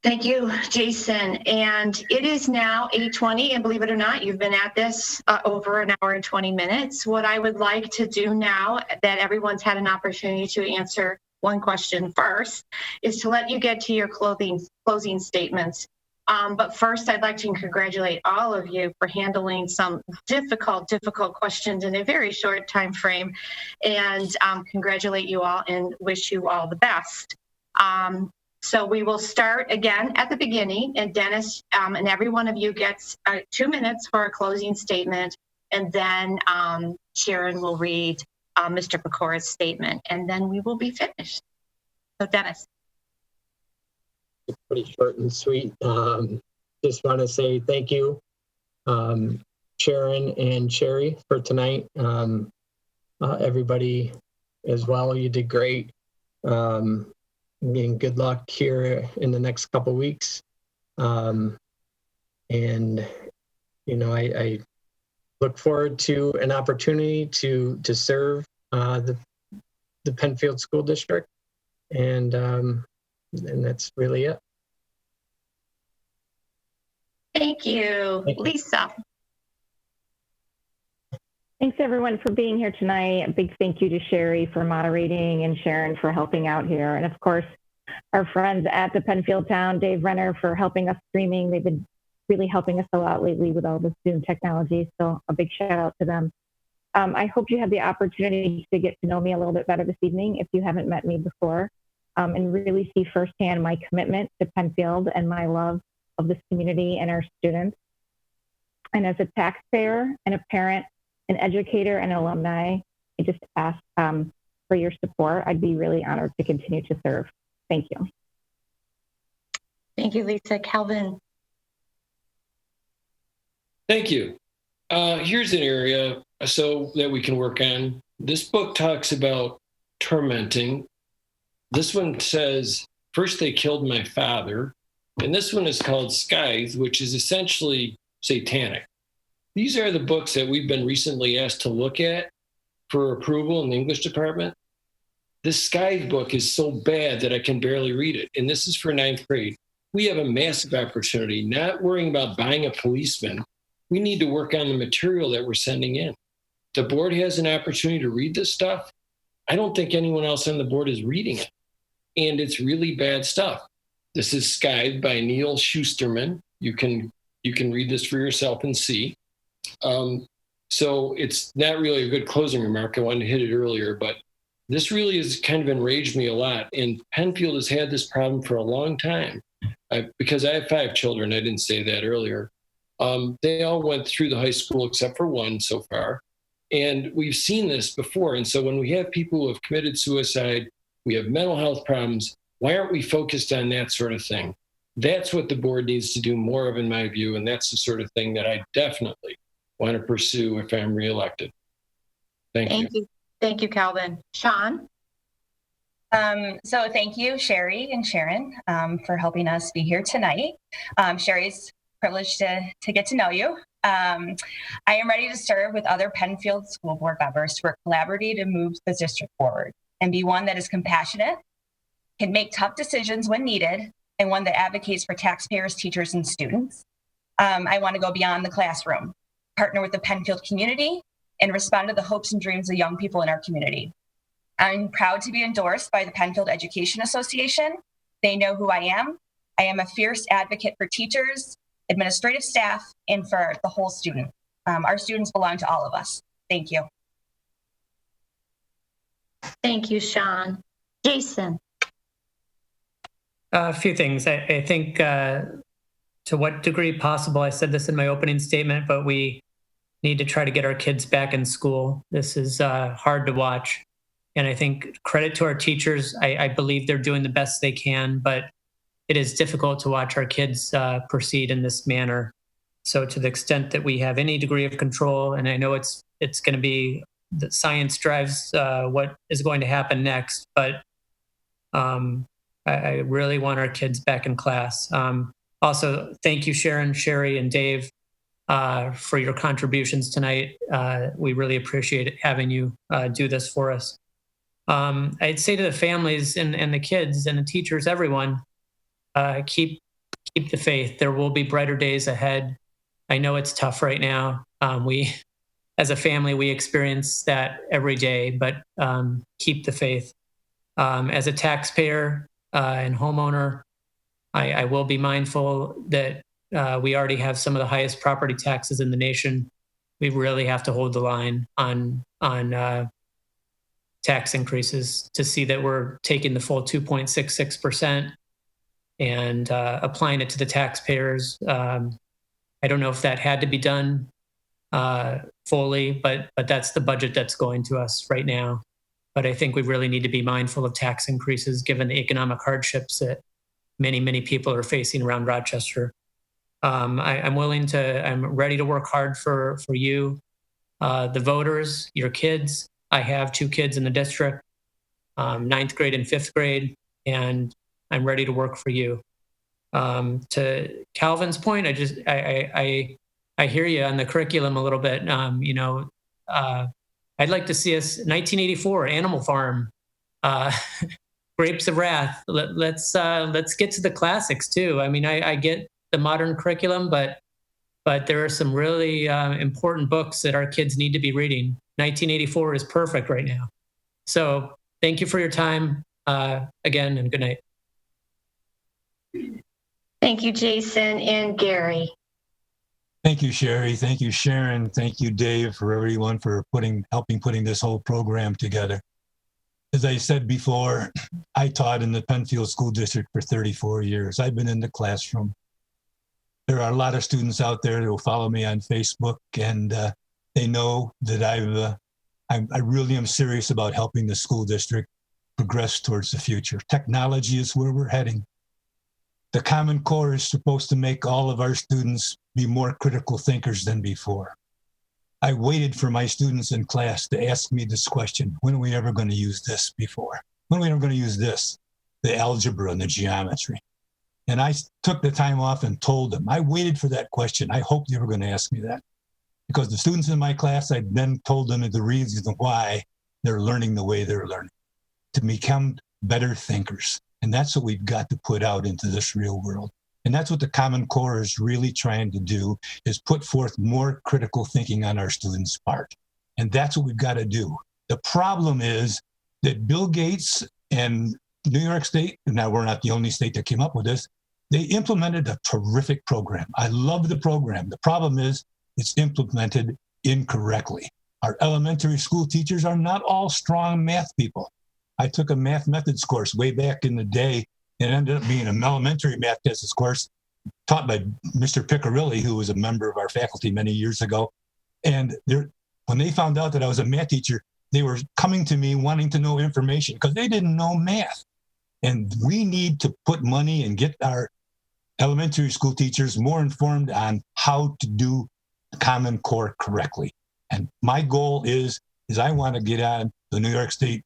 Thank you, Jason. And it is now 8:20, and believe it or not, you've been at this over an hour and 20 minutes. What I would like to do now that everyone's had an opportunity to answer one question first is to let you get to your closing statements. But first, I'd like to congratulate all of you for handling some difficult questions in a very short time frame, and congratulate you all and wish you all the best. So we will start again at the beginning, and Dennis and every one of you gets 2 minutes for a closing statement, and then Sharon will read Mr. Pecora's statement, and then we will be finished. So Dennis. It's pretty short and sweet. Just want to say thank you, Sharon and Sherry, for tonight. Everybody as well, you did great. Again, good luck here in the next couple of weeks. And, I look forward to an opportunity to serve the Penfield School District. And that's really it. Thank you. Thank you. Lisa. Thanks everyone for being here tonight. A big thank you to Sherry for moderating and Sharon for helping out here. And of course, our friends at the Penfield Town, Dave Renner for helping us streaming. They've been really helping us a lot lately with all the Zoom technology. So a big shout out to them. I hope you had the opportunity to get to know me a little bit better this evening if you haven't met me before, and really see firsthand my commitment to Penfield and my love of this community and our students. And as a taxpayer and a parent, an educator and an alumni, I just ask for your support. I'd be really honored to continue to serve. Thank you. Thank you, Lisa. Calvin. Thank you. Here's an area so that we can work on. This book talks about tormenting. This one says, first they killed my father. And this one is called Scythe, which is essentially satanic. These are the books that we've been recently asked to look at for approval in the English department. This Scythe book is so bad that I can barely read it. And this is for 9th grade. We have a massive opportunity, not worrying about buying a policeman. We need to work on the material that we're sending in. The board has an opportunity to read this stuff. I don't think anyone else on the board is reading it. And it's really bad stuff. This is Scythe by Neil Schusterman. You can read this for yourself and see. So it's not really a good closing remark. I wanted to hit it earlier, but this really has kind of enraged me a lot. And Penfield has had this problem for a long time. Because I have 5 children, I didn't say that earlier. They all went through the high school except for one so far. And we've seen this before. And so when we have people who have committed suicide, we have mental health problems, why aren't we focused on that sort of thing? That's what the board needs to do more of, in my view. And that's the sort of thing that I definitely want to pursue if I'm reelected. Thank you. Thank you, Calvin. Sean? So thank you, Sherry and Sharon, for helping us be here tonight. Sherry's privileged to get to know you. I am ready to serve with other Penfield School Board members to work collaboratively to move the district forward and be one that is compassionate, can make tough decisions when needed, and one that advocates for taxpayers, teachers, and students. I want to go beyond the classroom, partner with the Penfield community, and respond to the hopes and dreams of young people in our community. I'm proud to be endorsed by the Penfield Education Association. They know who I am. I am a fierce advocate for teachers, administrative staff, and for the whole student. Our students belong to all of us. Thank you. Thank you, Sean. Jason? A few things. I think to what degree possible, I said this in my opening statement, but we need to try to get our kids back in school. This is hard to watch. And I think credit to our teachers. I believe they're doing the best they can, but it is difficult to watch our kids proceed in this manner. So to the extent that we have any degree of control, and I know it's going to be that science drives what is going to happen next, but I really want our kids back in class. Also, thank you, Sharon, Sherry, and Dave for your contributions tonight. We really appreciate having you do this for us. I'd say to the families and the kids and the teachers, everyone, keep the faith. There will be brighter days ahead. I know it's tough right now. We, as a family, we experience that every day, but keep the faith. As a taxpayer and homeowner, I will be mindful that we already have some of the highest property taxes in the nation. We really have to hold the line on tax increases to see that we're taking the full 2.66% and applying it to the taxpayers. I don't know if that had to be done fully, but that's the budget that's going to us right now. But I think we really need to be mindful of tax increases given the economic hardships that many people are facing around Rochester. I'm ready to work hard for you, the voters, your kids. I have 2 kids in the district, 9th grade and 5th grade, and I'm ready to work for you. To Calvin's point, I hear you on the curriculum a little bit. I'd like to see us 1984 Animal Farm. Grapes of Wrath. Let's get to the classics too. I mean, I get the modern curriculum, but there are some really important books that our kids need to be reading. 1984 is perfect right now. So thank you for your time again, and good night. Thank you, Jason and Gary. Thank you, Sherry. Thank you, Sharon. Thank you, Dave, for everyone for helping putting this whole program together. As I said before, I taught in the Penfield School District for 34 years. I've been in the classroom. There are a lot of students out there who follow me on Facebook, and they know that I really am serious about helping the school district progress towards the future. Technology is where we're heading. The Common Core is supposed to make all of our students be more critical thinkers than before. I waited for my students in class to ask me this question: when are we ever going to use this before? When are we ever going to use this, the algebra and the geometry? And I took the time off and told them. I waited for that question. I hoped they were going to ask me that. Because the students in my class, I then told them the reason why they're learning the way they're learning, to become better thinkers. And that's what we've got to put out into this real world. And that's what the Common Core is really trying to do, is put forth more critical thinking on our students' part. And that's what we've got to do. The problem is that Bill Gates and New York State, and now we're not the only state that came up with this, they implemented a terrific program. I love the program. The problem is it's implemented incorrectly. Our elementary school teachers are not all strong math people. I took a math methods course way back in the day, and ended up being an elementary math methods course taught by Mr. Piccarilli, who was a member of our faculty many years ago. And when they found out that I was a math teacher, they were coming to me wanting to know information because they didn't know math. And we need to put money and get our elementary school teachers more informed on how to do Common Core correctly. And my goal is I want to get on the New York State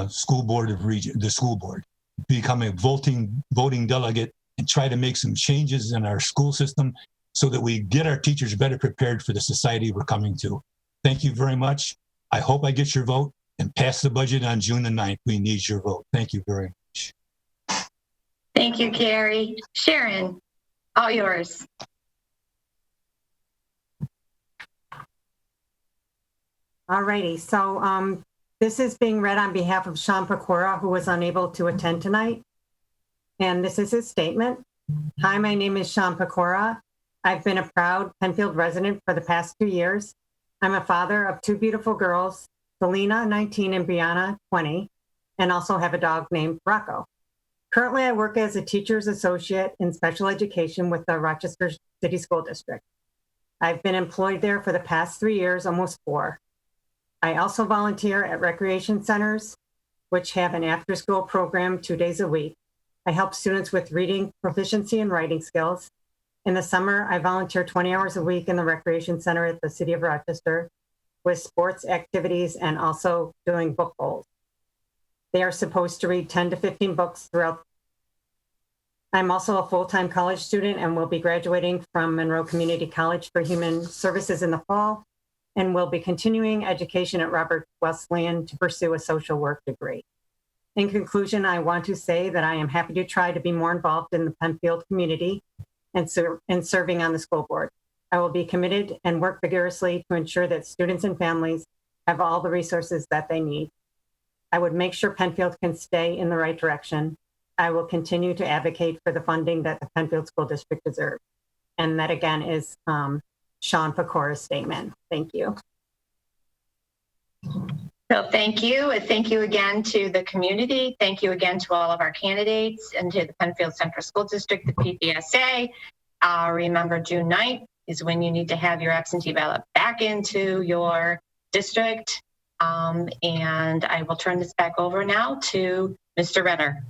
School Board of Regents, the school board, become a voting delegate and try to make some changes in our school system so that we get our teachers better prepared for the society we're coming to. Thank you very much. I hope I get your vote and pass the budget on June the 9th. We need your vote. Thank you very much. Thank you, Gary. Sharon, all yours. All righty. So this is being read on behalf of Sean Pecora, who was unable to attend tonight. And this is his statement. Hi, my name is Sean Pecora. I've been a proud Penfield resident for the past 2 years. I'm a father of 2 beautiful girls, Selena, 19, and Brianna, 20, and also have a dog named Rocco. Currently, I work as a teacher's associate in special education with the Rochester City School District. I've been employed there for the past 3 years, almost 4. I also volunteer at recreation centers, which have an after-school program 2 days a week. I help students with reading proficiency and writing skills. In the summer, I volunteer 20 hours a week in the recreation center at the City of Rochester with sports activities and also doing book bowls. They are supposed to read 10 to 15 books throughout. I'm also a full-time college student and will be graduating from Monroe Community College for Human Services in the fall, and will be continuing education at Robert Wesleyan to pursue a social work degree. In conclusion, I want to say that I am happy to try to be more involved in the Penfield community and serving on the school board. I will be committed and work vigorously to ensure that students and families have all the resources that they need. I would make sure Penfield can stay in the right direction. I will continue to advocate for the funding that the Penfield School District deserves. And that again is Sean Pecora's statement. Thank you. So thank you. And thank you again to the community. Thank you again to all of our candidates and to the Penfield Central School District, the PPSA. Remember, June 9th is when you need to have your absentee ballot back into your district. And I will turn this back over now to Mr. Renner.